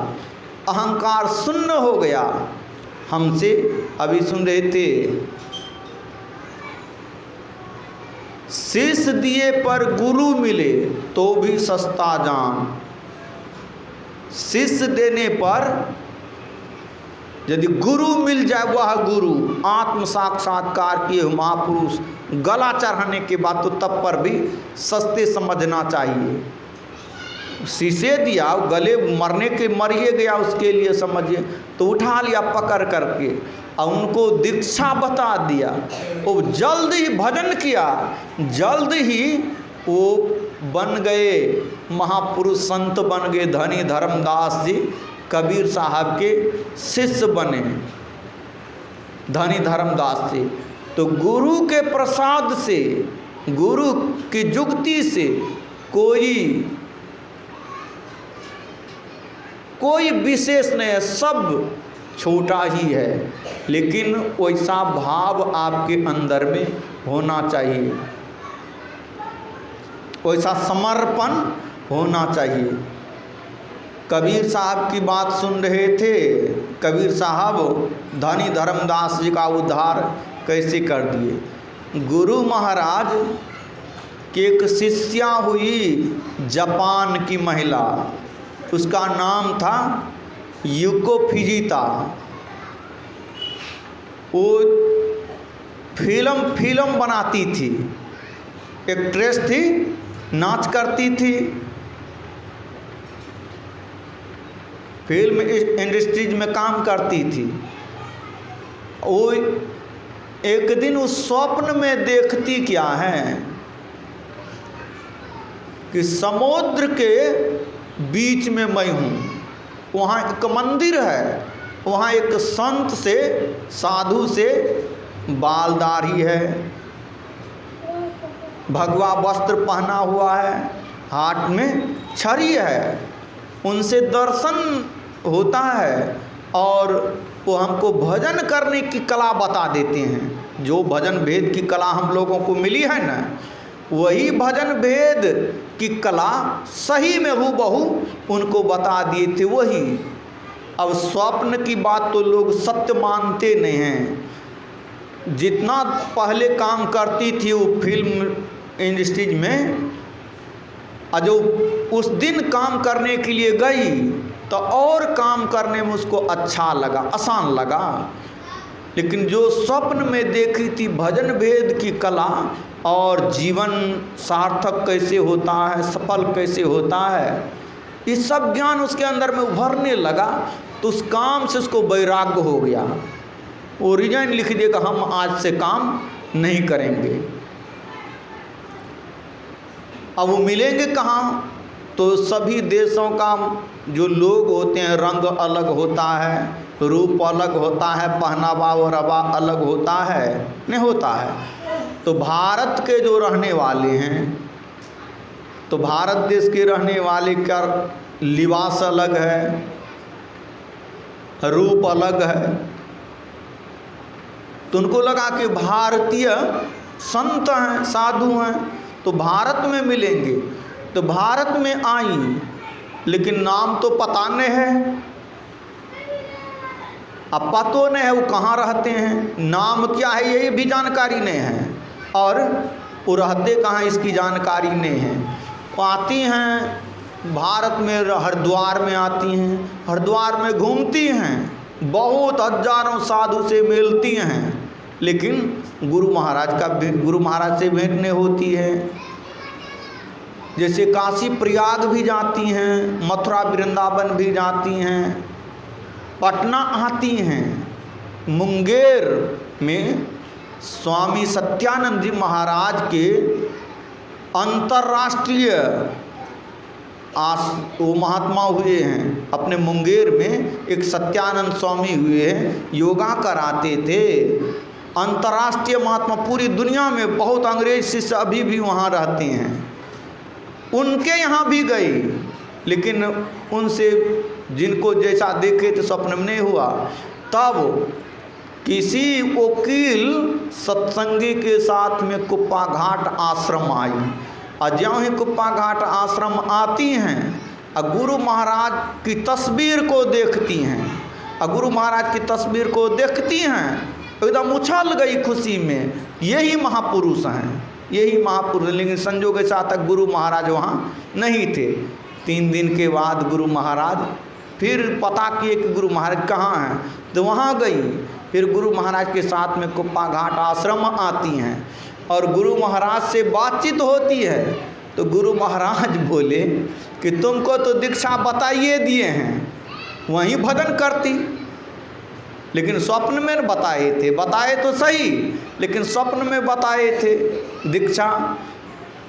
अहंकार शून्य हो गया हमसे। अभी सुन रहे थे, शीश दिए पर गुरु मिले तो भी सस्ता जान। शीश देने पर यदि गुरु मिल जाए, वह गुरु आत्म साक्षात्कार किए महापुरुष, गला चढ़ाने के बाद तो तब पर भी सस्ते समझना चाहिए। शीशे दिया, गले मरने के मरिए गया, उसके लिए समझिए, तो उठा लिया पकड़ करके और उनको दीक्षा बता दिया। वो जल्द ही भजन किया, जल्द ही वो बन गए महापुरुष, संत बन गए। धनी धर्मदास जी कबीर साहब के शिष्य बने, धनी धर्मदास जी। तो गुरु के प्रसाद से, गुरु की जुक्ति से कोई विशेष नहीं है, सब छोटा ही है, लेकिन वैसा भाव आपके अंदर में होना चाहिए, वैसा समर्पण होना चाहिए। कबीर साहब की बात सुन रहे थे। कबीर साहब धनी धर्मदास जी का उद्धार कैसे कर दिए। गुरु महाराज की एक शिष्या हुई जापान की महिला, उसका नाम था युको फिजिता। वो फिल्म बनाती थी, एक्ट्रेस थी, नाच करती थी। फिल्म इंडस्ट्रीज में काम करती थी। वो एक दिन उस स्वप्न में देखती क्या है कि समुद्र के बीच में मैं हूँ, वहाँ एक मंदिर है, वहाँ एक संत से, साधु से बालदारी है, भगवा वस्त्र पहना हुआ है, हाथ में छड़ी है, उनसे दर्शन होता है और वो हमको भजन करने की कला बता देते हैं। जो भजन भेद की कला हम लोगों को मिली है ना, वही भजन भेद की कला सही में हूबहू उनको बता दिए थे वही। अब स्वप्न की बात तो लोग सत्य मानते नहीं हैं। जितना पहले काम करती थी वो फिल्म इंडस्ट्रीज में, और जो उस दिन काम करने के लिए गई तो और काम करने में उसको अच्छा लगा, आसान लगा। लेकिन जो स्वप्न में देखी थी भजन भेद की कला और जीवन सार्थक कैसे होता है, सफल कैसे होता है, ये सब ज्ञान उसके अंदर में उभरने लगा, तो उस काम से उसको वैराग्य हो गया। वो रिजाइन लिख देगा, हम आज से काम नहीं करेंगे। अब वो मिलेंगे कहाँ? तो सभी देशों का जो लोग होते हैं, रंग अलग होता है, रूप अलग होता है, पहनावा और रवा अलग होता है, नहीं होता है। तो भारत के जो रहने वाले हैं, तो भारत देश के रहने वाले का लिबास अलग है, रूप अलग है। तो उनको लगा कि भारतीय संत हैं, साधु हैं, तो भारत में मिलेंगे। तो भारत में आई, लेकिन नाम तो पता नहीं है, अब पतो नहीं है वो कहाँ रहते हैं, नाम क्या है ये भी जानकारी नहीं है, और वो रहते कहाँ इसकी जानकारी नहीं है। वो आती हैं भारत में, हरिद्वार में आती हैं, हरिद्वार में घूमती हैं, बहुत हजारों साधु से मिलती हैं, लेकिन गुरु महाराज से भेंट नहीं होती है। जैसे काशी प्रयाग भी जाती हैं, मथुरा वृंदावन भी जाती हैं, पटना आती हैं। मुंगेर में स्वामी सत्यानंद जी महाराज के अंतर्राष्ट्रीय वो महात्मा हुए हैं। अपने मुंगेर में एक सत्यानंद स्वामी हुए हैं, योगा कराते थे। अंतर्राष्ट्रीय महात्मा, पूरी दुनिया में बहुत अंग्रेज शिष्य अभी भी वहाँ रहते हैं। उनके यहाँ भी गई, लेकिन उनसे जिनको जैसा देखे तो स्वप्न में नहीं हुआ। तब किसी वकील सत्संगी के साथ में कुप्पा घाट आश्रम आई, और ज्यों ही कुप्पा घाट आश्रम आती हैं और गुरु महाराज की तस्वीर को देखती हैं, और गुरु महाराज की तस्वीर को देखती हैं, एकदम उछल गई खुशी में, यही महापुरुष हैं, यही महापुरुष। लेकिन संजोग के साथ तक गुरु महाराज वहाँ नहीं थे। 3 दिन के बाद गुरु महाराज फिर पता किए कि गुरु महाराज कहाँ हैं, तो वहाँ गई। फिर गुरु महाराज के साथ में कुप्पा घाट आश्रम आती हैं और गुरु महाराज से बातचीत होती है। तो गुरु महाराज बोले कि तुमको तो दीक्षा बताइए दिए हैं, वहीं भजन करती, लेकिन स्वप्न में बताए तो सही, लेकिन स्वप्न में बताए थे दीक्षा।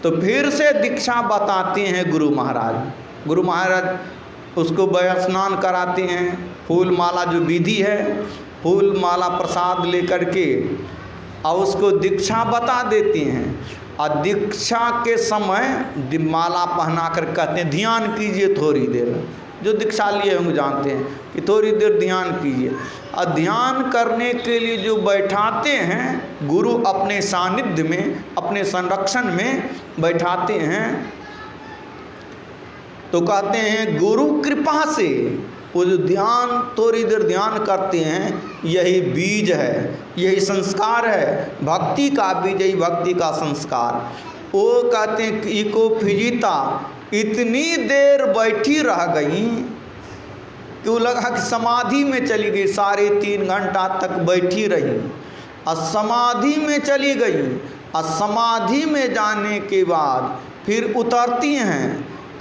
तो फिर से दीक्षा बताते हैं गुरु महाराज। गुरु महाराज उसको स्नान कराते हैं, फूल माला जो विधि है, फूल माला प्रसाद लेकर के और उसको दीक्षा बता देते हैं। और दीक्षा के समय माला पहना कर कहते हैं ध्यान कीजिए थोड़ी देर। जो दीक्षा लिए होंगे जानते हैं कि थोड़ी देर ध्यान कीजिए। और ध्यान करने के लिए जो बैठाते हैं गुरु अपने सानिध्य में, अपने संरक्षण में बैठाते हैं, तो कहते हैं गुरु कृपा से वो जो ध्यान थोड़ी देर ध्यान करते हैं, यही बीज है, यही संस्कार है, भक्ति का बीज, यही भक्ति का संस्कार। वो कहते हैं कि इको फिजिता इतनी देर बैठी रह गई कि वो लगा कि समाधि में चली गई। 3.5 घंटा तक बैठी रही और समाधि में चली गई। और समाधि में जाने के बाद फिर उतरती हैं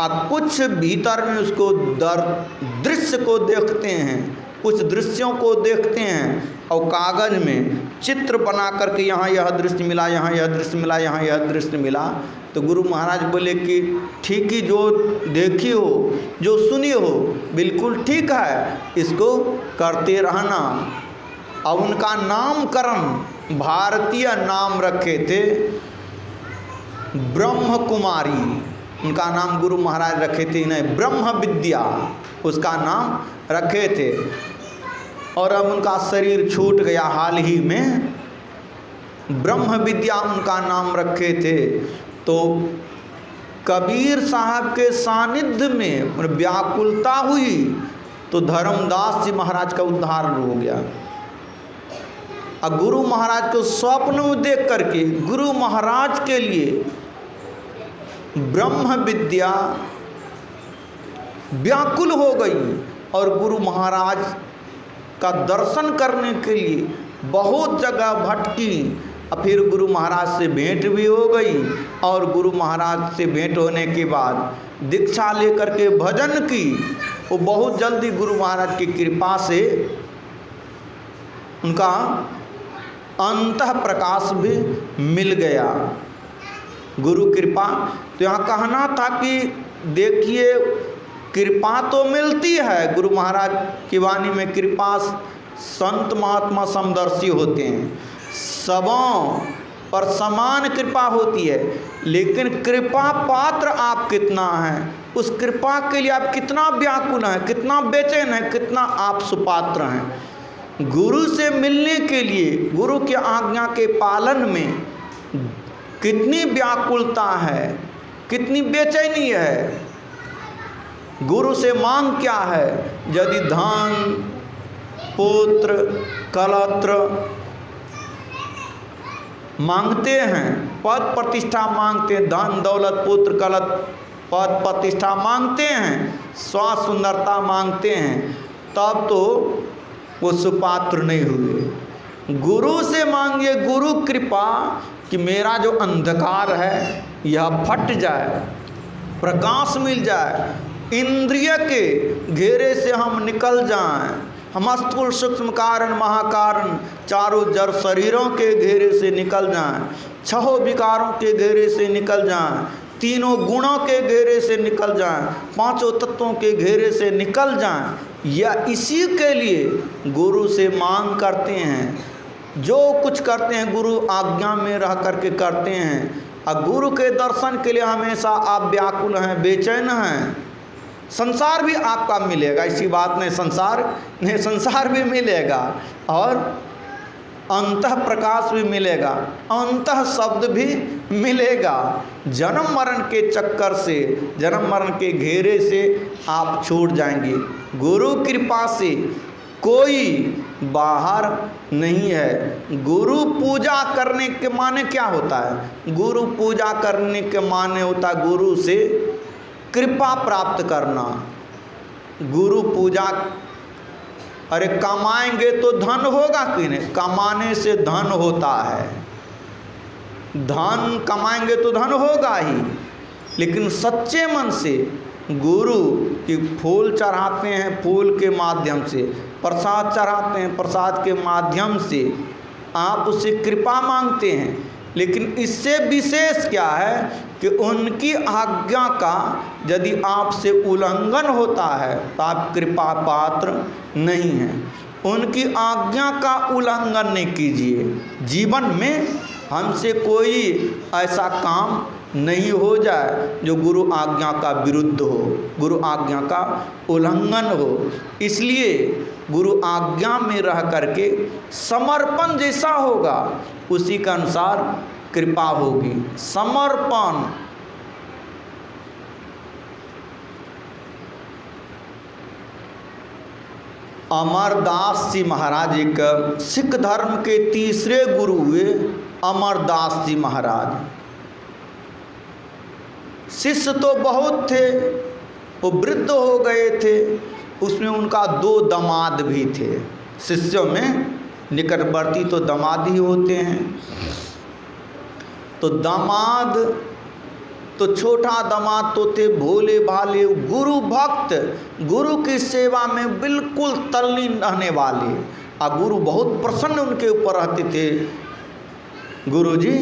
और कुछ भीतर में उसको दृश्य को देखते हैं, कुछ दृश्यों को देखते हैं और कागज़ में चित्र बना करके यहाँ यह दृश्य मिला, यहाँ यह दृश्य मिला, यहाँ यह दृश्य मिला। तो गुरु महाराज बोले कि ठीक ही, जो देखी हो, जो सुनी हो, बिल्कुल ठीक है, इसको करते रहना। और उनका नामकरण भारतीय नाम रखे थे ब्रह्म कुमारी, उनका नाम गुरु महाराज रखे थे, इन्हें ब्रह्म विद्या उसका नाम रखे थे। और अब उनका शरीर छूट गया हाल ही में, ब्रह्म विद्या उनका नाम रखे थे। तो कबीर साहब के सानिध्य में व्याकुलता हुई तो धर्मदास जी महाराज का उद्धार हो गया। और गुरु महाराज को स्वप्न में देख करके गुरु महाराज के लिए ब्रह्म विद्या व्याकुल हो गई और गुरु महाराज का दर्शन करने के लिए बहुत जगह भटकी। और फिर गुरु महाराज से भेंट भी हो गई और गुरु महाराज से भेंट होने के बाद दीक्षा लेकर के भजन की। वो बहुत जल्दी गुरु महाराज की कृपा से उनका अंतः प्रकाश भी मिल गया, गुरु कृपा। तो यहाँ कहना था कि देखिए, कृपा तो मिलती है, गुरु महाराज की वाणी में कृपा, संत महात्मा समदर्शी होते हैं, सबों पर समान कृपा होती है, लेकिन कृपा पात्र आप कितना हैं, उस कृपा के लिए आप कितना व्याकुल हैं, कितना बेचैन हैं, कितना आप सुपात्र हैं। गुरु से मिलने के लिए गुरु की आज्ञा के पालन में कितनी व्याकुलता है, कितनी बेचैनी है। गुरु से मांग क्या है? यदि धन, पुत्र, कलत्र मांगते हैं, पद प्रतिष्ठा मांगते हैं, धन दौलत पुत्र कलत पद प्रतिष्ठा मांगते हैं, स्वास्थ्य सुंदरता मांगते हैं, तब तो वो सुपात्र नहीं हुए। गुरु से मांगिए गुरु कृपा कि मेरा जो अंधकार है यह फट जाए, प्रकाश मिल जाए, इंद्रिय के घेरे से हम निकल जाएं, हम स्थूल सूक्ष्म कारण महाकारण चारों जड़ शरीरों के घेरे से निकल जाएं, छहों विकारों के घेरे से निकल जाएं, तीनों गुणों के घेरे से निकल जाएं, पांचों तत्वों के घेरे से निकल जाएं। या इसी के लिए गुरु से मांग करते हैं। जो कुछ करते हैं गुरु आज्ञा में रह करके करते हैं। और गुरु के दर्शन के लिए हमेशा आप व्याकुल हैं, बेचैन हैं। संसार भी आपका मिलेगा, इसी बात में संसार भी मिलेगा और अंतः प्रकाश भी मिलेगा, अंतः शब्द भी मिलेगा। जन्म मरण के चक्कर से, जन्म मरण के घेरे से आप छूट जाएंगे। गुरु कृपा से कोई बाहर नहीं है। गुरु पूजा करने के माने क्या होता है? गुरु पूजा करने के माने होता है गुरु से कृपा प्राप्त करना। गुरु पूजा, अरे कमाएंगे तो धन होगा कि नहीं? कमाने से धन होता है, धन कमाएंगे तो धन होगा ही। लेकिन सच्चे मन से गुरु की फूल चढ़ाते हैं, फूल के माध्यम से प्रसाद चढ़ाते हैं, प्रसाद के माध्यम से आप उससे कृपा मांगते हैं। लेकिन इससे विशेष क्या है कि उनकी आज्ञा का यदि आपसे उल्लंघन होता है तो आप कृपा पात्र नहीं हैं। उनकी आज्ञा का उल्लंघन नहीं कीजिए। जीवन में हमसे कोई ऐसा काम नहीं हो जाए जो गुरु आज्ञा का विरुद्ध हो, गुरु आज्ञा का उल्लंघन हो। इसलिए गुरु आज्ञा में रह करके समर्पण जैसा होगा उसी के अनुसार कृपा होगी। समर्पण, अमरदास जी महाराज एक सिख धर्म के तीसरे गुरु हुए। अमरदास जी महाराज शिष्य तो बहुत थे, वो वृद्ध हो गए थे। उसमें उनका 2 दामाद भी थे। शिष्यों में निकटवर्ती तो दामाद ही होते हैं। तो दामाद तो छोटा दामाद तो थे भोले भाले गुरु भक्त, गुरु की सेवा में बिल्कुल तल्लीन रहने वाले, और गुरु बहुत प्रसन्न उनके ऊपर रहते थे। गुरु जी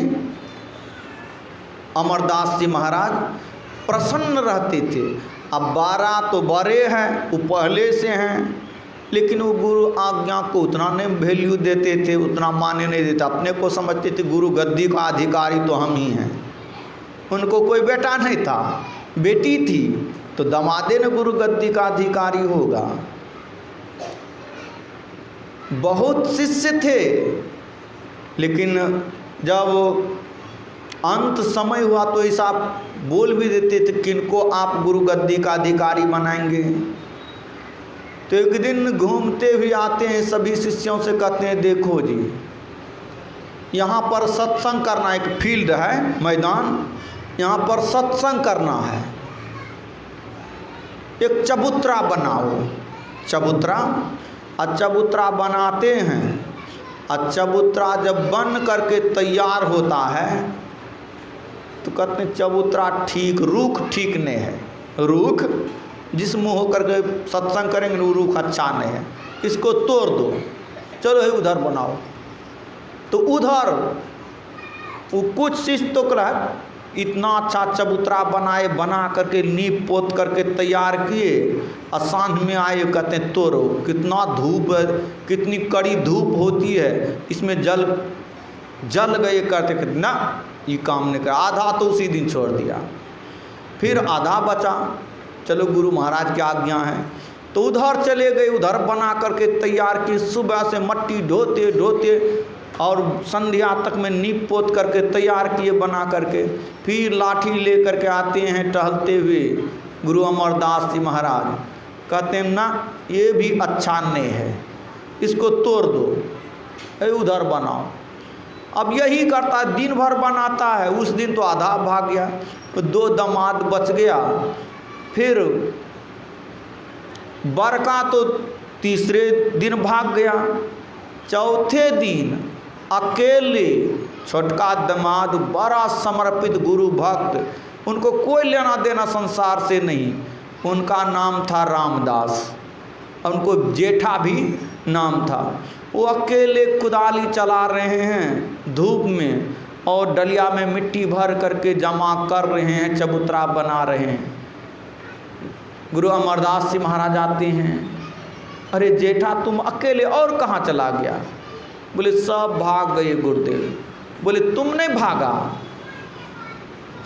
अमरदास जी महाराज प्रसन्न रहते थे। अब 12 तो बड़े हैं, वो पहले से हैं, लेकिन वो गुरु आज्ञा को उतना नहीं वैल्यू देते थे, उतना मान्य नहीं देते। अपने को समझते थे गुरु गद्दी का अधिकारी तो हम ही हैं। उनको कोई बेटा नहीं था, बेटी थी, तो दमादे ने गुरु गद्दी का अधिकारी होगा। बहुत शिष्य थे, लेकिन जब अंत समय हुआ तो ऐसा बोल भी देते थे किनको आप गुरु गद्दी का अधिकारी बनाएंगे। तो एक दिन घूमते हुए आते हैं, सभी शिष्यों से कहते हैं देखो जी, यहाँ पर सत्संग करना, एक फील्ड है, मैदान, यहाँ पर सत्संग करना है, एक चबूतरा बनाओ। चबूतरा, चबूतरा बनाते हैं, और चबूतरा जब बन करके तैयार होता है तो कहते हैं चबूतरा ठीक, रूख ठीक नहीं है। रूख जिस मुँह होकर के सत्संग करेंगे वो रूख अच्छा नहीं है, इसको तोड़ दो, चलो ही उधर बनाओ। तो उधर वो कुछ शिष्य तो कहा इतना अच्छा चबूतरा बनाए, बना करके नींव पोत करके तैयार किए, और सांझ में आए कहते हैं तोड़ो। कितना धूप है, कितनी कड़ी धूप होती है, इसमें जल गए। कहते ना ये काम नहीं कर, आधा तो उसी दिन छोड़ दिया, फिर आधा बचा। चलो गुरु महाराज की आज्ञा है, तो उधर चले गए, उधर बना करके तैयार की। सुबह से मट्टी ढोते ढोते और संध्या तक में नींव पोत करके तैयार किए बना करके। फिर लाठी ले करके आते हैं टहलते हुए गुरु अमरदास जी महाराज, कहते हैं ना ये भी अच्छा नहीं है, इसको तोड़ दो, उधर बनाओ। अब यही करता है, दिन भर बनाता है। उस दिन तो आधा भाग गया, तो 2 दामाद बच गया। फिर बड़का तो तीसरे दिन भाग गया। चौथे दिन अकेले छोटका दामाद, बड़ा समर्पित गुरु भक्त, उनको कोई लेना देना संसार से नहीं, उनका नाम था रामदास, और उनको जेठा भी नाम था। वो अकेले कुदाली चला रहे हैं धूप में, और डलिया में मिट्टी भर करके जमा कर रहे हैं, चबूतरा बना रहे हैं। गुरु अमरदास जी महाराज आते हैं, अरे जेठा तुम अकेले और कहाँ चला गया? बोले सब भाग गए गुरुदेव। बोले तुम नहीं भागा?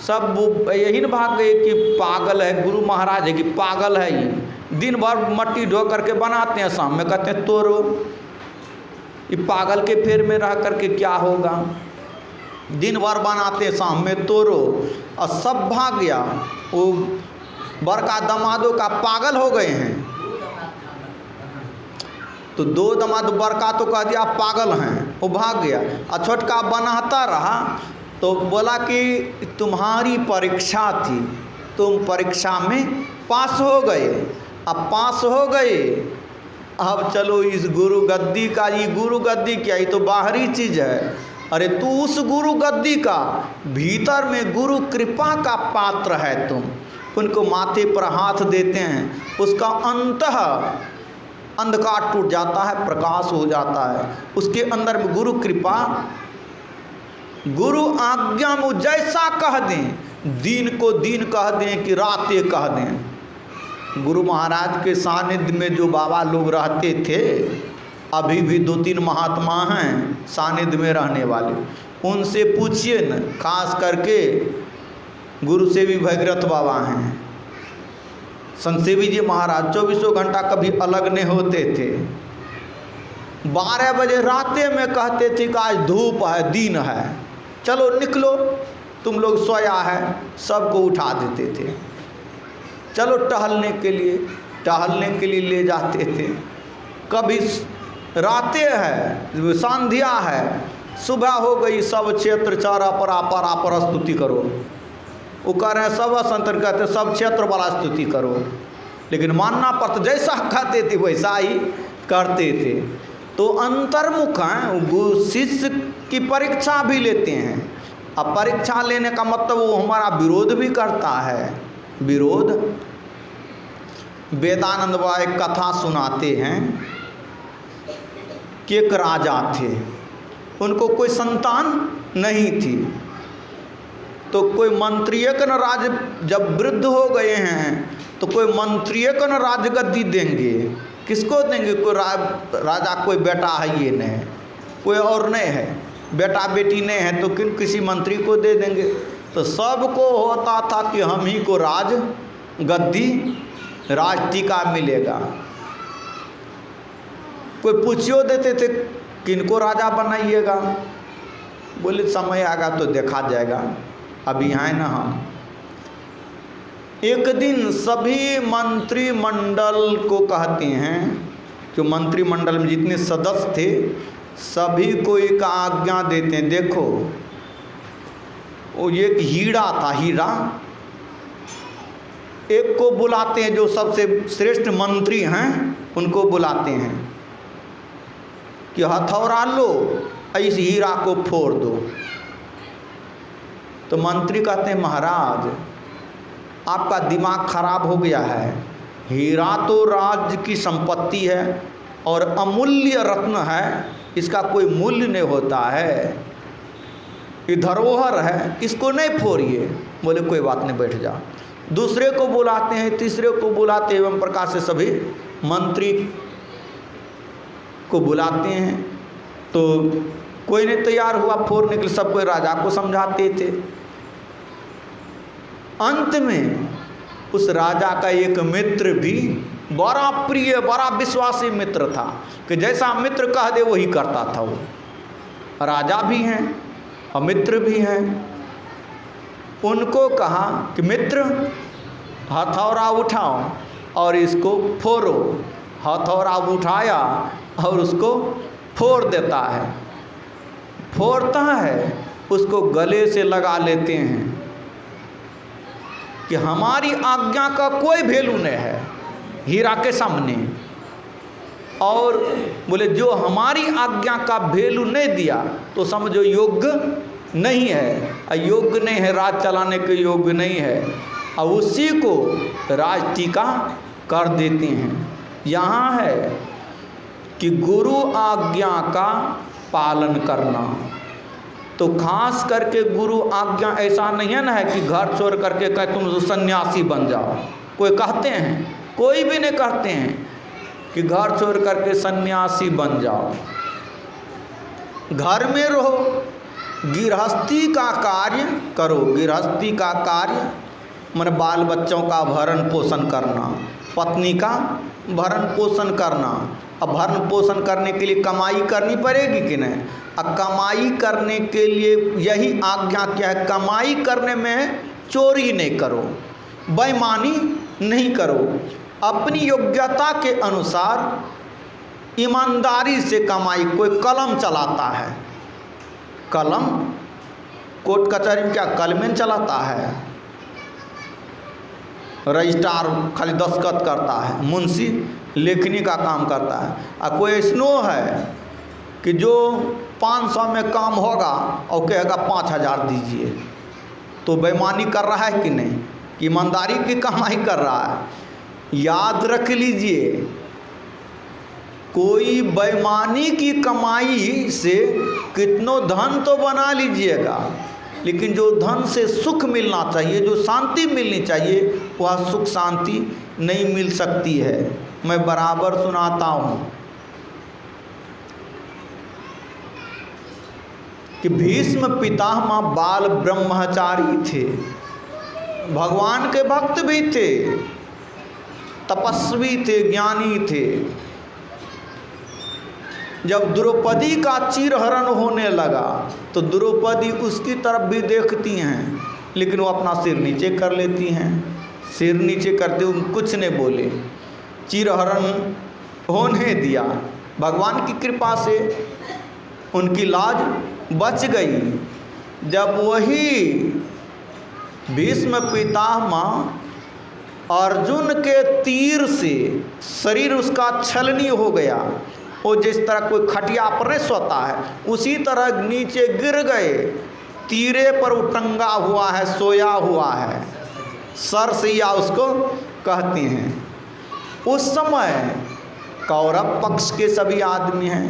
सब वो यही न भाग गए कि पागल है, गुरु महाराज है कि पागल है, ये दिन भर मट्टी ढो करके बनाते हैं, शाम में कहते हैं तोड़ो। ये पागल के फेर में रह करके क्या होगा? दिन भर बनाते हैं, शाम में तोड़ो, और सब भाग गया। वो बड़का दामादों का पागल हो गए हैं, तो 2 दामाद, बड़का तो कह दिया पागल हैं, वो भाग गया। और छोटका बनाता रहा, तो बोला कि तुम्हारी परीक्षा थी, तुम परीक्षा में पास हो गए। अब पास हो गए, अब चलो इस गुरु गद्दी का, ये गुरु गद्दी क्या, ये तो बाहरी चीज़ है। अरे तू उस गुरु गद्दी का, भीतर में गुरु कृपा का पात्र है। तुम उनको माथे पर हाथ देते हैं, उसका अंतः अंधकार टूट जाता है, प्रकाश हो जाता है। उसके अंदर में गुरु कृपा, गुरु आज्ञा में जैसा कह दें, दिन को दिन कह दें कि रातें कह दें। गुरु महाराज के सानिध्य में जो बाबा लोग रहते थे, अभी भी 2-3 महात्मा हैं सानिध्य में रहने वाले, उनसे पूछिए न। खास करके गुरु सेवी भगीरथ बाबा हैं, संत सेवी जी महाराज 24 घंटा कभी अलग नहीं होते थे। 12 बजे राते में कहते थे कि आज धूप है, दिन है, चलो निकलो, तुम लोग सोया है, सबको उठा देते थे, चलो टहलने के लिए ले जाते थे। कभी रातें है, संध्या है, सुबह हो गई, सब क्षेत्र चारा पर स्तुति करो। वो कह रहे हैं सब संतर कहते सब क्षेत्र वाला स्तुति करो, लेकिन मानना पड़ता, जैसा कहते थे वैसा ही करते थे। तो अंतर्मुख हैं, शिष्य की परीक्षा भी लेते हैं, अब परीक्षा लेने का मतलब वो हमारा विरोध भी करता है। विरोध, वेदानंद बाबा एक कथा सुनाते हैं कि एक राजा थे, उनको कोई संतान नहीं थी, तो कोई मंत्रियकन राज, जब वृद्ध हो गए हैं तो कोई मंत्रियकन राजगद्दी देंगे। किसको देंगे? कोई राजा कोई बेटा है ये नहीं, कोई और नहीं है, बेटा बेटी नहीं है, तो किसी मंत्री को दे देंगे। तो सबको होता था कि हम ही को राज गद्दी, राज टीका मिलेगा। कोई पूछियो देते थे किनको राजा बनाइएगा, बोले समय आएगा तो देखा जाएगा, अभी हैं ना हम। एक दिन सभी मंत्रिमंडल को कहते हैं, जो मंत्रिमंडल में जितने सदस्य थे सभी को एक आज्ञा देते हैं। देखो वो एक हीरा था, हीरा, एक को बुलाते हैं जो सबसे श्रेष्ठ मंत्री हैं, उनको बुलाते हैं कि हथौड़ा लो, इस हीरा को फोड़ दो। तो मंत्री कहते हैं महाराज आपका दिमाग खराब हो गया है, हीरा तो राज्य की संपत्ति है और अमूल्य रत्न है, इसका कोई मूल्य नहीं होता है, ये धरोहर है, इसको नहीं फोड़िए। बोले कोई बात नहीं, बैठ जा। दूसरे को बुलाते हैं, तीसरे को बुलाते हैं, एवं प्रकार से सभी मंत्री को बुलाते हैं। तो कोई नहीं तैयार हुआ फोड़ने के लिए, सब कोई राजा को समझाते थे। अंत में उस राजा का एक मित्र भी बड़ा प्रिय, बड़ा विश्वासी मित्र था कि जैसा मित्र कह दे वही करता था। वो राजा भी हैं और मित्र भी हैं। उनको कहा कि मित्र हथौड़ा उठाओ और इसको फोड़ो। हथौड़ा उठाया और उसको फोड़ देता है, फोड़ता है, उसको गले से लगा लेते हैं कि हमारी आज्ञा का कोई वैल्यू नहीं है हीरा के सामने। और बोले जो हमारी आज्ञा का वैल्यू नहीं दिया तो समझो योग्य नहीं है, अयोग्य नहीं है, राज चलाने के योग्य नहीं है, और उसी को राज टीका कर देते हैं। यहाँ है कि गुरु आज्ञा का पालन करना। तो खास करके गुरु आज्ञा ऐसा नहीं है ना है कि घर छोड़ करके कहे तुम सन्यासी बन जाओ। कोई कहते हैं, कोई भी नहीं कहते हैं कि घर छोड़ करके सन्यासी बन जाओ। घर में रहो, गृहस्थी का कार्य करो। गृहस्थी का कार्य मन बाल बच्चों का भरण पोषण करना, पत्नी का भरण पोषण करना। अब भरण पोषण करने के लिए कमाई करनी पड़ेगी कि नहीं? अब कमाई करने के लिए यही आज्ञा क्या है? कमाई करने में चोरी नहीं करो, बेईमानी नहीं करो, अपनी योग्यता के अनुसार ईमानदारी से कमाई। कोई कलम चलाता है, कलम कोर्ट कचहरी में क्या कलमें चलाता है? रजिस्ट्रार खाली दस्तखत करता है, मुंशी लेखनी का काम करता है। और कोई ऐसनो है कि जो 500 में काम होगा और कहेगा 5000 दीजिए, तो बेईमानी कर रहा है कि नहीं? कि ईमानदारी की कमाई कर रहा है। याद रख लीजिए, कोई बेईमानी की कमाई से कितनों धन तो बना लीजिएगा, लेकिन जो धन से सुख मिलना चाहिए, जो शांति मिलनी चाहिए, वह सुख शांति नहीं मिल सकती है। मैं बराबर सुनाता हूँ कि भीष्म पितामह बाल ब्रह्मचारी थे, भगवान के भक्त भी थे, तपस्वी थे, ज्ञानी थे। जब द्रौपदी का चीरहरण होने लगा तो द्रौपदी उसकी तरफ भी देखती हैं, लेकिन वो अपना सिर नीचे कर लेती हैं। सिर नीचे करते हुए कुछ नहीं बोले, चीरहरण होने दिया। भगवान की कृपा से उनकी लाज बच गई। जब वही भीष्म पितामह अर्जुन के तीर से शरीर उसका छलनी हो गया, वो जिस तरह कोई खटिया पर नहीं सोता है उसी तरह नीचे गिर गए, तीरे पर उटंगा हुआ है, सोया हुआ है, सरसैया उसको कहते हैं। उस समय कौरव पक्ष के सभी आदमी हैं,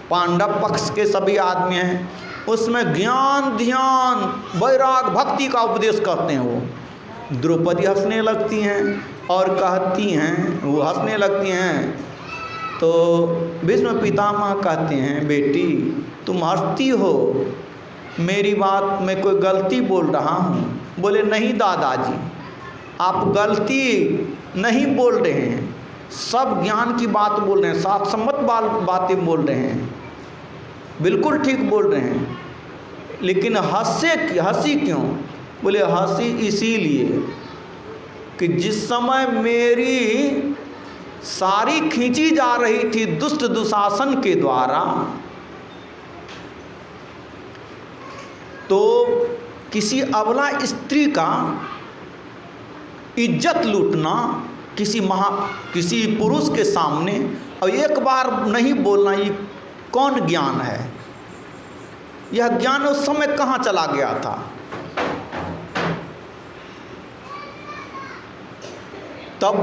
पांडव पक्ष के सभी आदमी हैं। उसमें ज्ञान, ध्यान, वैराग, भक्ति का उपदेश करते हैं। वो द्रौपदी हंसने लगती हैं और कहती हैं, वो हंसने लगती हैं तो भीष्म पितामह कहते हैं, बेटी तुम हंसती हो, मेरी बात में कोई गलती बोल रहा हूँ? बोले नहीं दादाजी, आप गलती नहीं बोल रहे हैं, सब ज्ञान की बात बोल रहे हैं, शास्त्रसम्मत बातें बोल रहे हैं, बिल्कुल ठीक बोल रहे हैं। लेकिन हंसी क्यों? बोले हंसी इसीलिए कि जिस समय मेरी सारी खींची जा रही थी दुष्ट दुशासन के द्वारा, तो किसी अबला स्त्री का इज्जत लूटना किसी पुरुष के सामने और एक बार नहीं बोलना, ये कौन ज्ञान है? यह ज्ञान उस समय कहाँ चला गया था? तब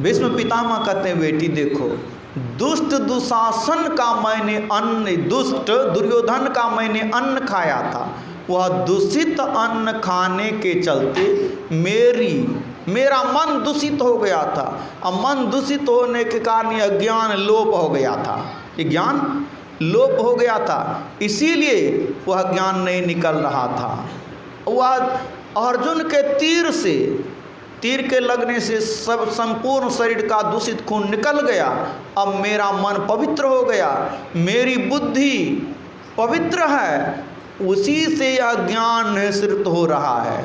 भीष्म पितामह कहते हैं, बेटी देखो, दुष्ट दुशासन का मैंने दुष्ट दुर्योधन का मैंने अन्न खाया था, वह दूषित अन्न खाने के चलते मेरा मन दूषित हो गया था। अब मन दूषित होने के कारण यह ज्ञान लोप हो गया था, ये ज्ञान लोप हो गया था, इसीलिए वह ज्ञान नहीं निकल रहा था। वह अर्जुन के तीर के लगने से सब संपूर्ण शरीर का दूषित खून निकल गया। अब मेरा मन पवित्र हो गया, मेरी बुद्धि पवित्र है, उसी से यह ज्ञान निःसृत हो रहा है।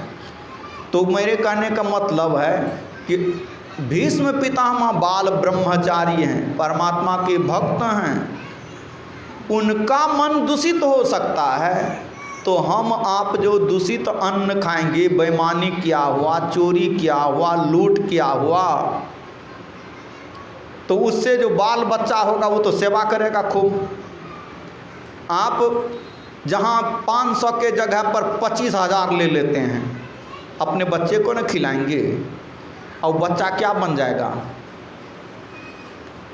तो मेरे कहने का मतलब है कि भीष्म पितामह बाल ब्रह्मचारी हैं, परमात्मा के भक्त हैं, उनका मन दूषित हो सकता है, तो हम आप जो दूषित अन्न खाएंगे, बेईमानी किया हुआ, चोरी किया हुआ, लूट किया हुआ, तो उससे जो बाल बच्चा होगा वो तो सेवा करेगा खूब। आप जहाँ 500 के जगह पर 25,000 ले लेते हैं, अपने बच्चे को न खिलाएंगे, और बच्चा क्या बन जाएगा?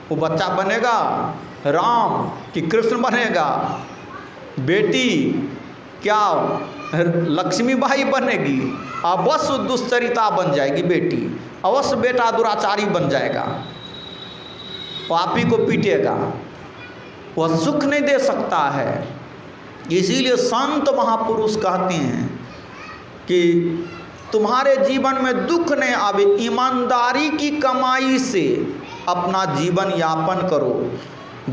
वो बच्चा बनेगा राम कि कृष्ण बनेगा? बेटी क्या लक्ष्मीबाई बनेगी? अवश्य दुश्चरिता बन जाएगी बेटी, अवश्य बेटा दुराचारी बन जाएगा, पापी को पीटेगा, वह सुख नहीं दे सकता है। इसीलिए संत महापुरुष कहते हैं कि तुम्हारे जीवन में दुख नहीं आवे, ईमानदारी की कमाई से अपना जीवन यापन करो।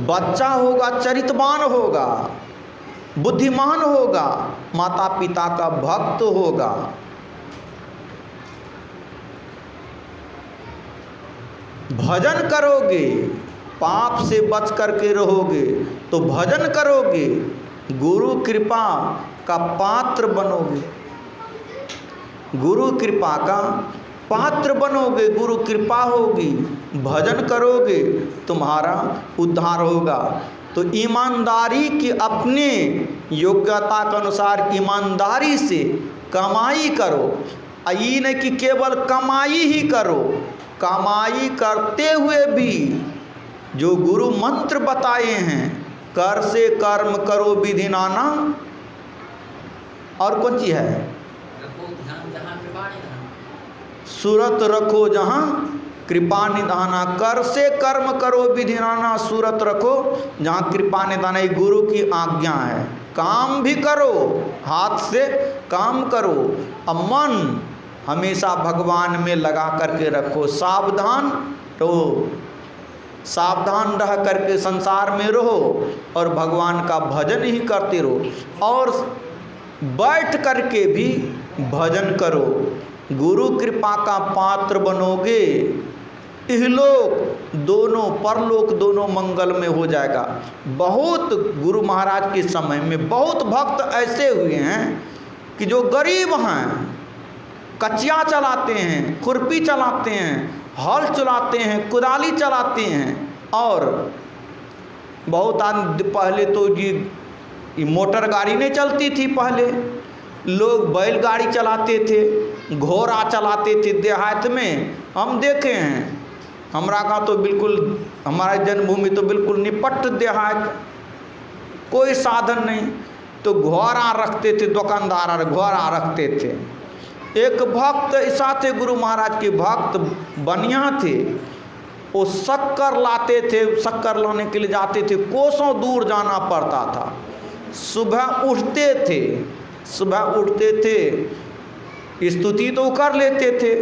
बच्चा होगा चरितवान होगा, बुद्धिमान होगा, माता पिता का भक्त होगा, भजन करोगे, पाप से बच करके रहोगे तो भजन करोगे, गुरु कृपा का पात्र बनोगे, गुरु कृपा का पात्र बनोगे, गुरु कृपा होगी, भजन करोगे, तुम्हारा उद्धार होगा। तो ईमानदारी की अपने योग्यता के अनुसार ईमानदारी से कमाई करो। ये नहीं कि केवल कमाई ही करो, कमाई करते हुए भी जो गुरु मंत्र बताए हैं, कर से कर्म करो विधि नाना, और कौन सी है? सूरत रखो जहाँ कृपा निधाना, कर से कर्म करो विधि नाना, सूरत रखो जहाँ कृपा निधाना। ये गुरु की आज्ञा है। काम भी करो, हाथ से काम करो, अब मन हमेशा भगवान में लगा करके रखो, सावधान रहो, सावधान रह करके संसार में रहो और भगवान का भजन ही करते रहो, और बैठ करके भी भजन करो। गुरु कृपा का पात्र बनोगे, इहलोक दोनों परलोक दोनों मंगल में हो जाएगा। बहुत गुरु महाराज के समय में बहुत भक्त ऐसे हुए हैं कि जो गरीब हैं, कचिया चलाते हैं, खुरपी चलाते हैं, हल चलाते हैं, कुदाली चलाते हैं, और बहुत आदमी पहले तो ये ये मोटर गाड़ी नहीं चलती थी पहले, लोग बैलगाड़ी चलाते थे, घोड़ा चलाते थे। देहात में हम देखे हैं, हमारा गाँव तो बिल्कुल, हमारा जन्मभूमि तो बिल्कुल निपट देहात, कोई साधन नहीं, तो घोड़ा रखते थे, दुकानदार घोड़ा रखते थे। एक भक्त ऐसा थे, गुरु महाराज के भक्त बनिया थे, वो शक्कर लाते थे, शक्कर लाने के लिए जाते थे, कोसों दूर जाना पड़ता था। सुबह उठते थे, स्तुति तो कर लेते थे,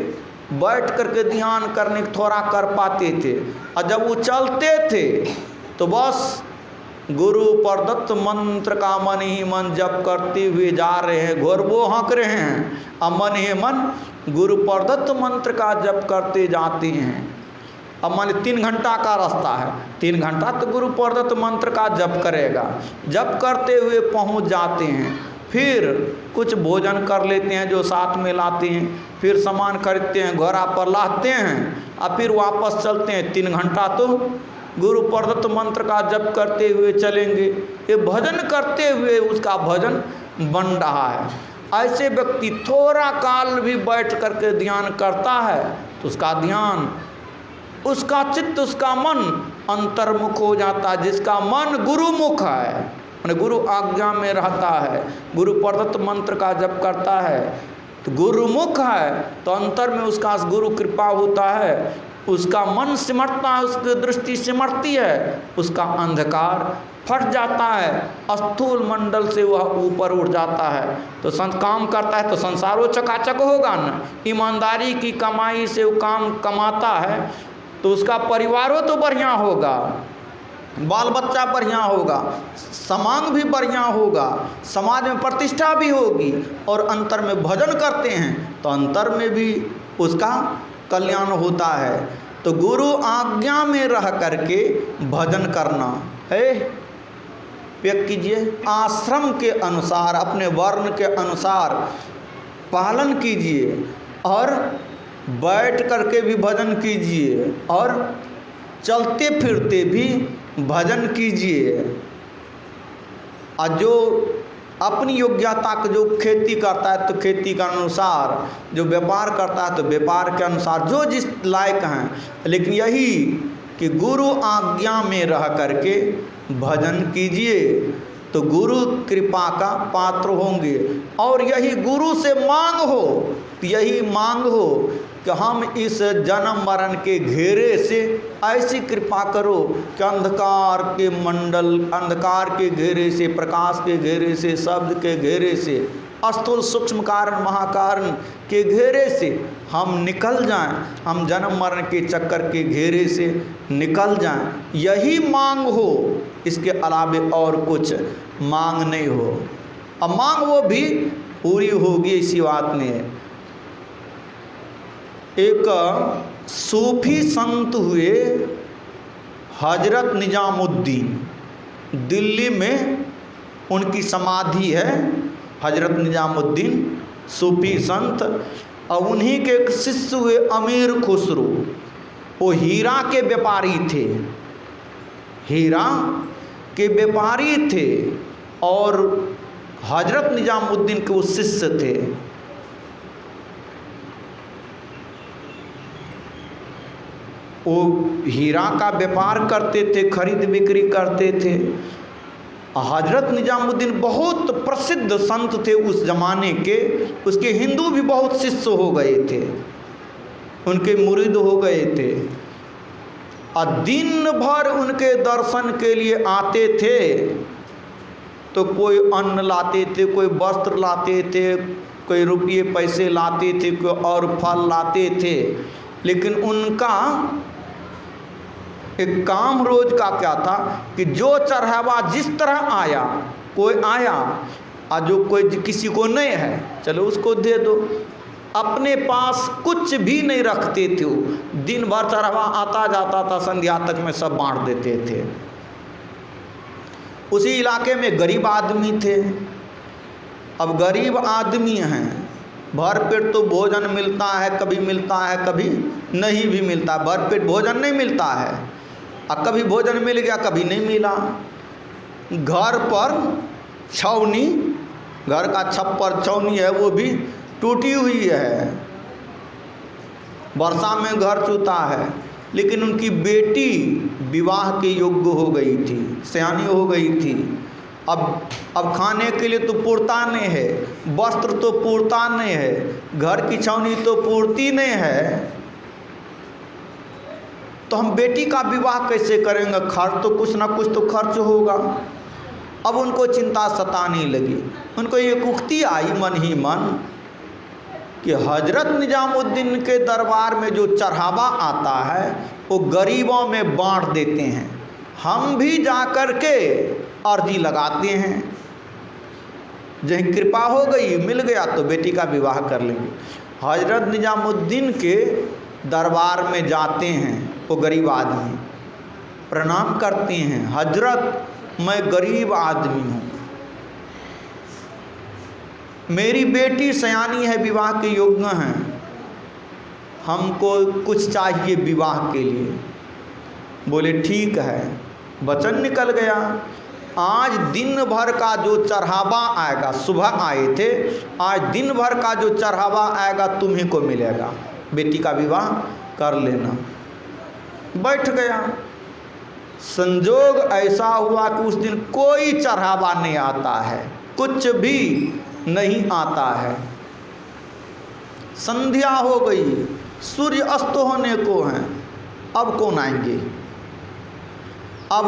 बैठ करके ध्यान करने थोड़ा कर पाते थे, और जब वो चलते थे तो बस गुरु प्रदत्त मंत्र का मन ही मन जप करते हुए जा रहे हैं, घोर वो हंक रहे हैं, और मन ही मन गुरु प्रदत्त मंत्र का जप करते जाते हैं। अब मान 3 घंटा का रास्ता है, 3 घंटा तो गुरु प्रदत्त मंत्र का जप करेगा, जप करते हुए पहुंच जाते हैं। फिर कुछ भोजन कर लेते हैं जो साथ में लाते हैं, फिर सामान खरीदते हैं, घोड़ा पर लादते हैं, और फिर वापस चलते हैं। 3 घंटा तो गुरु प्रदत्त मंत्र का जप करते हुए चलेंगे, ये भजन करते हुए उसका भजन बन रहा है। ऐसे व्यक्ति थोड़ा काल भी बैठ करके ध्यान करता है तो उसका ध्यान, उसका चित्त, उसका मन अंतर्मुख हो जाता है। जिसका मन गुरुमुख है, मैंने गुरु आज्ञा में रहता है, गुरु प्रदत्त मंत्र का जप करता है, तो गुरुमुख है, तो अंतर में उसका गुरु कृपा होता है, उसका मन सिमटता है, उसकी दृष्टि सिमटती है, उसका अंधकार फट जाता है, स्थूल मंडल से वह ऊपर उठ जाता है, तो काम करता है तो संसारो चकाचक होगा न। ईमानदारी की कमाई से वो काम कमाता है तो उसका परिवारों तो बढ़िया होगा, बाल बच्चा बढ़िया होगा, समाज भी बढ़िया होगा, समाज में प्रतिष्ठा भी होगी, और अंतर में भजन करते हैं तो अंतर में भी उसका कल्याण होता है। तो गुरु आज्ञा में रह करके भजन करना है, व्यक्त कीजिए, आश्रम के अनुसार, अपने वर्ण के अनुसार पालन कीजिए, और बैठ करके भी भजन कीजिए, और चलते फिरते भी भजन कीजिए। और जो अपनी योग्यता का, जो खेती करता है तो खेती के अनुसार, जो व्यापार करता है तो व्यापार के अनुसार, जो जिस लायक हैं, लेकिन यही कि गुरु आज्ञा में रह करके भजन कीजिए तो गुरु कृपा का पात्र होंगे। और यही गुरु से मांग हो, यही मांग हो कि हम इस जन्म मरण के घेरे से ऐसी कृपा करो कि अंधकार के मंडल, अंधकार के घेरे से, प्रकाश के घेरे से, शब्द के घेरे से, स्थूल सूक्ष्म कारण महाकारण के घेरे से हम निकल जाएं, हम जन्म मरण के चक्कर के घेरे से निकल जाएं। यही मांग हो, इसके अलावे और कुछ मांग नहीं हो। अब मांग वो भी पूरी होगी, इसी बात में। एक सूफी संत हुए हजरत निजामुद्दीन, दिल्ली में उनकी समाधि है। हजरत निजामुद्दीन सूफी संत, और उन्हीं के एक शिष्य हुए अमीर खुसरो, वो हीरा के व्यापारी थे, हीरा के व्यापारी थे, और हजरत निजामुद्दीन के वो शिष्य थे। वो हीरा का व्यापार करते थे, खरीद बिक्री करते थे। हजरत निजामुद्दीन बहुत प्रसिद्ध संत थे उस जमाने के, उसके हिंदू भी बहुत शिष्य हो गए थे, उनके मुरीद हो गए थे, और दिन भर उनके दर्शन के लिए आते थे। तो कोई अन्न लाते थे, कोई वस्त्र लाते थे, कोई रुपये पैसे लाते थे, कोई और फल लाते थे। लेकिन उनका एक काम रोज का क्या था कि जो चढ़ावा जिस तरह आया, कोई आया और जो कोई किसी को नहीं है चलो उसको दे दो, अपने पास कुछ भी नहीं रखते थे। वो दिन भर चढ़ावा आता जाता था, संध्या तक में सब बांट देते थे। उसी इलाके में गरीब आदमी थे। अब गरीब आदमी हैं, भर पेट तो भोजन मिलता है, कभी मिलता है कभी नहीं भी मिलता, भर पेट भोजन नहीं मिलता है, और कभी भोजन मिल गया कभी नहीं मिला। घर पर छावनी, घर का छप्पर छावनी है वो भी टूटी हुई है, वर्षा में घर चूता है। लेकिन उनकी बेटी विवाह के योग्य हो गई थी, सयानी हो गई थी। अब खाने के लिए तो पूर्ता नहीं है, वस्त्र तो पूर्ता नहीं है, घर की छावनी तो पूर्ति नहीं है, तो हम बेटी का विवाह कैसे करेंगे? खर्च तो कुछ ना कुछ तो खर्च होगा। अब उनको चिंता सताने लगी। उनको एक उक्ति आई मन ही मन कि हजरत निजामुद्दीन के दरबार में जो चढ़ावा आता है वो गरीबों में बांट देते हैं, हम भी जा कर के अर्जी लगाते हैं, जहीं कृपा हो गई मिल गया तो बेटी का विवाह कर लेंगे। हजरत निजामुद्दीन के दरबार में जाते हैं वो गरीब आदमी, प्रणाम करते हैं, हजरत मैं गरीब आदमी हूँ, मेरी बेटी सयानी है, विवाह के योग्य हैं, हमको कुछ चाहिए विवाह के लिए। बोले ठीक है। वचन निकल गया, आज दिन भर का जो चढ़ावा आएगा, सुबह आए थे, आज दिन भर का जो चढ़ावा आएगा तुम्ही को मिलेगा, बेटी का विवाह कर लेना। बैठ गया। संजोग ऐसा हुआ कि उस दिन कोई चढ़ावा नहीं आता है, कुछ भी नहीं आता है। संध्या हो गई, सूर्य अस्त होने को हैं, अब कौन आएंगे? अब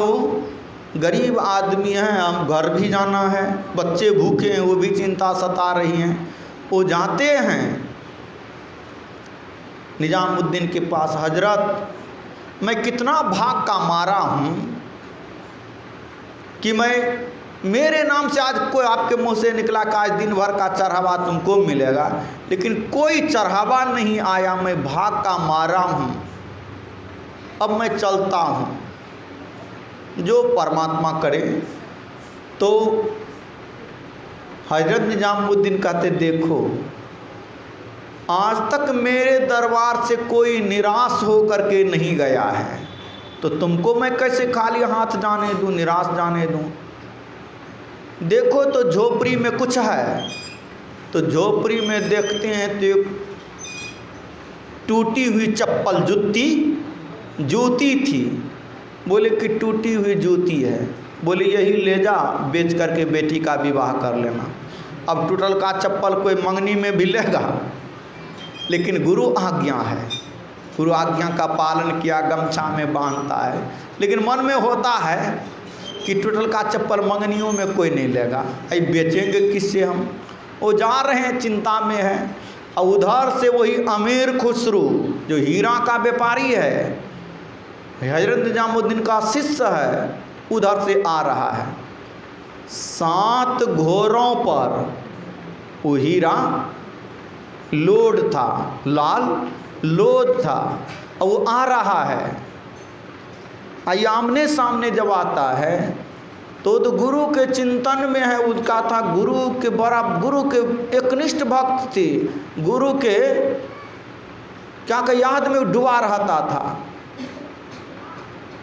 गरीब आदमी हैं, हम घर भी जाना है, बच्चे भूखे हैं, वो भी चिंता सता रही हैं। वो जाते हैं निजामुद्दीन के पास, हजरत मैं कितना भाग का मारा हूँ कि मेरे नाम से आज कोई आपके मुंह से निकला कि आज दिन भर का चढ़ावा तुमको मिलेगा, लेकिन कोई चढ़ावा नहीं आया, मैं भाग का मारा हूँ, अब मैं चलता हूँ, जो परमात्मा करे। तो हजरत निजामुद्दीन कहते देखो आज तक मेरे दरबार से कोई निराश हो करके नहीं गया है, तो तुमको मैं कैसे खाली हाथ जाने दूँ, निराश जाने दूँ? देखो तो झोपड़ी में कुछ है, तो झोपड़ी में देखते हैं तो एक टूटी हुई चप्पल जूती थी। बोले कि टूटी हुई जूती है, बोले यही ले जा, बेच करके बेटी का विवाह कर लेना। अब टूटल का चप्पल कोई मंगनी में भी लेगा, लेकिन गुरु आज्ञा है, गुरु आज्ञा का पालन किया, गमछा में बांधता है, लेकिन मन में होता है कि टूटल का चप्पल मंगनियों में कोई नहीं लेगा, अभी बेचेंगे किससे हम? वो जा रहे हैं, चिंता में है। और उधर से वही अमीर खुसरू जो हीरा का व्यापारी है, हजरत निजामुद्दीन का शिष्य है, उधर से आ रहा है। 7 घोड़ों पर वो हीरा लोड था, लाल लोड था, और वो आ रहा है। आइए आमने सामने जब आता है तो गुरु के चिंतन में है, उसका था गुरु के बड़ा, गुरु के एकनिष्ठ भक्त थे, गुरु के क्या का याद में डूबा रहता था।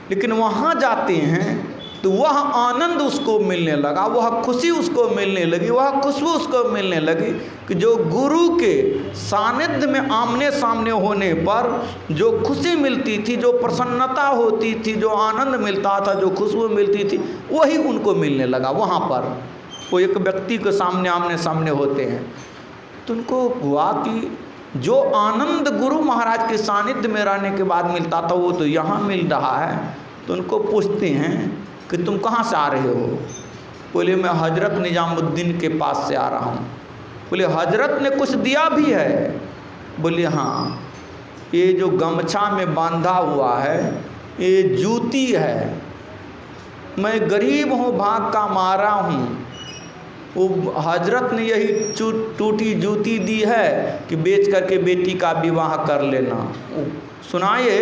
लेकिन वहाँ जाते हैं तो वह आनंद उसको मिलने लगा, वह खुशी उसको मिलने लगी, वह खुशबू उसको मिलने लगी कि जो गुरु के सानिध्य में आमने सामने होने पर जो खुशी मिलती थी, जो प्रसन्नता होती थी, जो आनंद मिलता था, जो खुशबू मिलती थी, वही उनको मिलने लगा। वहाँ पर वो एक व्यक्ति के सामने आमने सामने होते हैं तो उनको हुआ कि जो आनंद गुरु महाराज के सानिध्य में रहने के बाद मिलता था वो तो यहाँ मिल रहा है। तो उनको पूछते हैं कि तुम कहाँ से आ रहे हो? बोले मैं हजरत निजामुद्दीन के पास से आ रहा हूँ। बोले हजरत ने कुछ दिया भी है? बोले हाँ, ये जो गमछा में बांधा हुआ है ये जूती है, मैं गरीब हूँ, भाग का मारा हूँ, वो हजरत ने यही टूटी जूती दी है कि बेच करके बेटी का विवाह कर लेना। सुनाए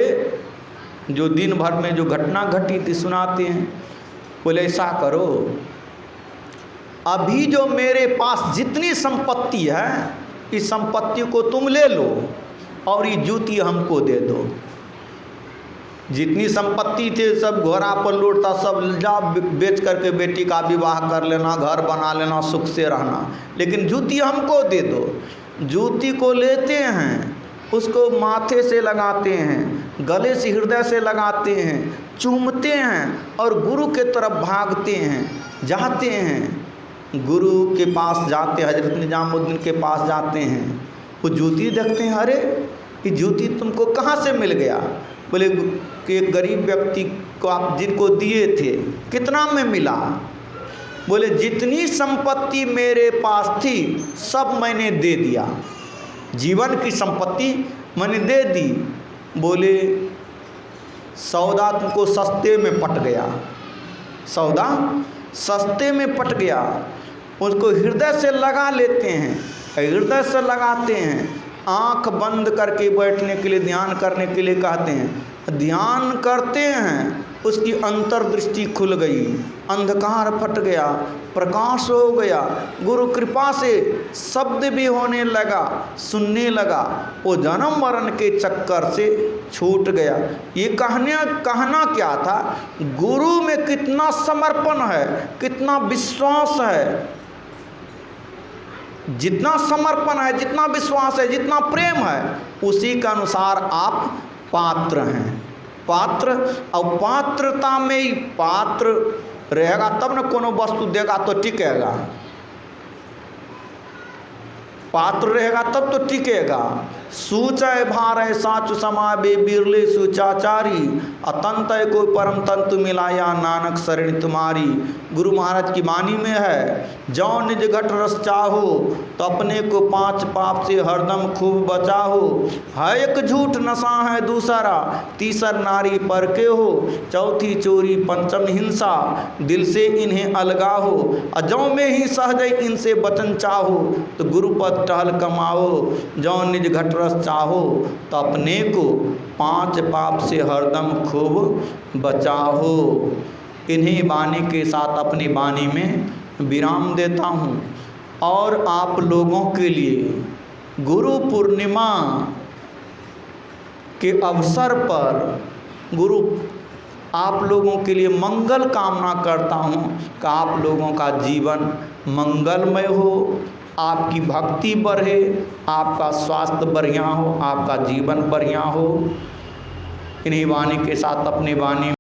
जो दिन भर में जो घटना घटी थी सुनाते हैं। बोले ऐसा करो, अभी जो मेरे पास जितनी संपत्ति है इस संपत्ति को तुम ले लो और ये जूती हमको दे दो। जितनी संपत्ति थे सब घोड़ा पर लौटता, सब जा बेच करके बेटी का विवाह कर लेना, घर बना लेना, सुख से रहना। लेकिन जूती हमको दे दो। जूती को लेते हैं, उसको माथे से लगाते हैं, गले से हृदय से लगाते हैं, चूमते हैं और गुरु के तरफ भागते हैं, जाते हैं। गुरु के पास जाते, हजरत निजामुद्दीन के पास जाते हैं। वो जूती देखते हैं, अरे ये जूती तुमको कहाँ से मिल गया? बोले कि एक गरीब व्यक्ति को आप जिनको दिए थे। कितना में मिला? बोले जितनी संपत्ति मेरे पास थी सब मैंने दे दिया, जीवन की संपत्ति मैंने दे दी। बोले सौदा तुमको सस्ते में पट गया, सौदा सस्ते में पट गया। उसको हृदय से लगा लेते हैं, हृदय से लगाते हैं। आँख बंद करके बैठने के लिए, ध्यान करने के लिए कहते हैं। ध्यान करते हैं, उसकी अंतर्दृष्टि खुल गई, अंधकार फट गया, प्रकाश हो गया। गुरु कृपा से शब्द भी होने लगा, सुनने लगा। वो जन्म मरण के चक्कर से छूट गया। ये कहना क्या था? गुरु में कितना समर्पण है, कितना विश्वास है। जितना समर्पण है, जितना विश्वास है, जितना प्रेम है, उसी के अनुसार आप पात्र हैं। पात्र, और पात्रता में ही पात्र रहेगा तब न कोनो वस्तु देगा तो टिकेगा। पात्र रहेगा तब तो टिकेगा। सूचय भार साचु समाबे बिरले सुचाचारी, अतंतय को परम तंतु मिलाया नानक शरण तुम्हारी। गुरु महाराज की वाणी में है, जो निज घट रस चाहो तो अपने को पांच पाप से हरदम खूब बचाहो। है एक झूठ नशा है दूसरा, तीसर नारी पर के हो, चौथी चोरी पंचम हिंसा, दिल से इन्हें अलगाहो। अजौ में ही सहज इनसे बचन चाहो, तो गुरु पद टहल कमाओ। जो निज घट रस चाहो तो अपने को पांच पाप से हरदम खूब बचाहो। इन्हीं वाणी के साथ अपनी वाणी में विराम देता हूँ। और आप लोगों के लिए गुरु पूर्णिमा के अवसर पर गुरु आप लोगों के लिए मंगल कामना करता हूँ कि आप लोगों का जीवन मंगलमय हो, आपकी भक्ति बढ़े, आपका स्वास्थ्य बढ़िया हो, आपका जीवन बढ़िया हो। इन्हीं वाणी के साथ अपनी वाणी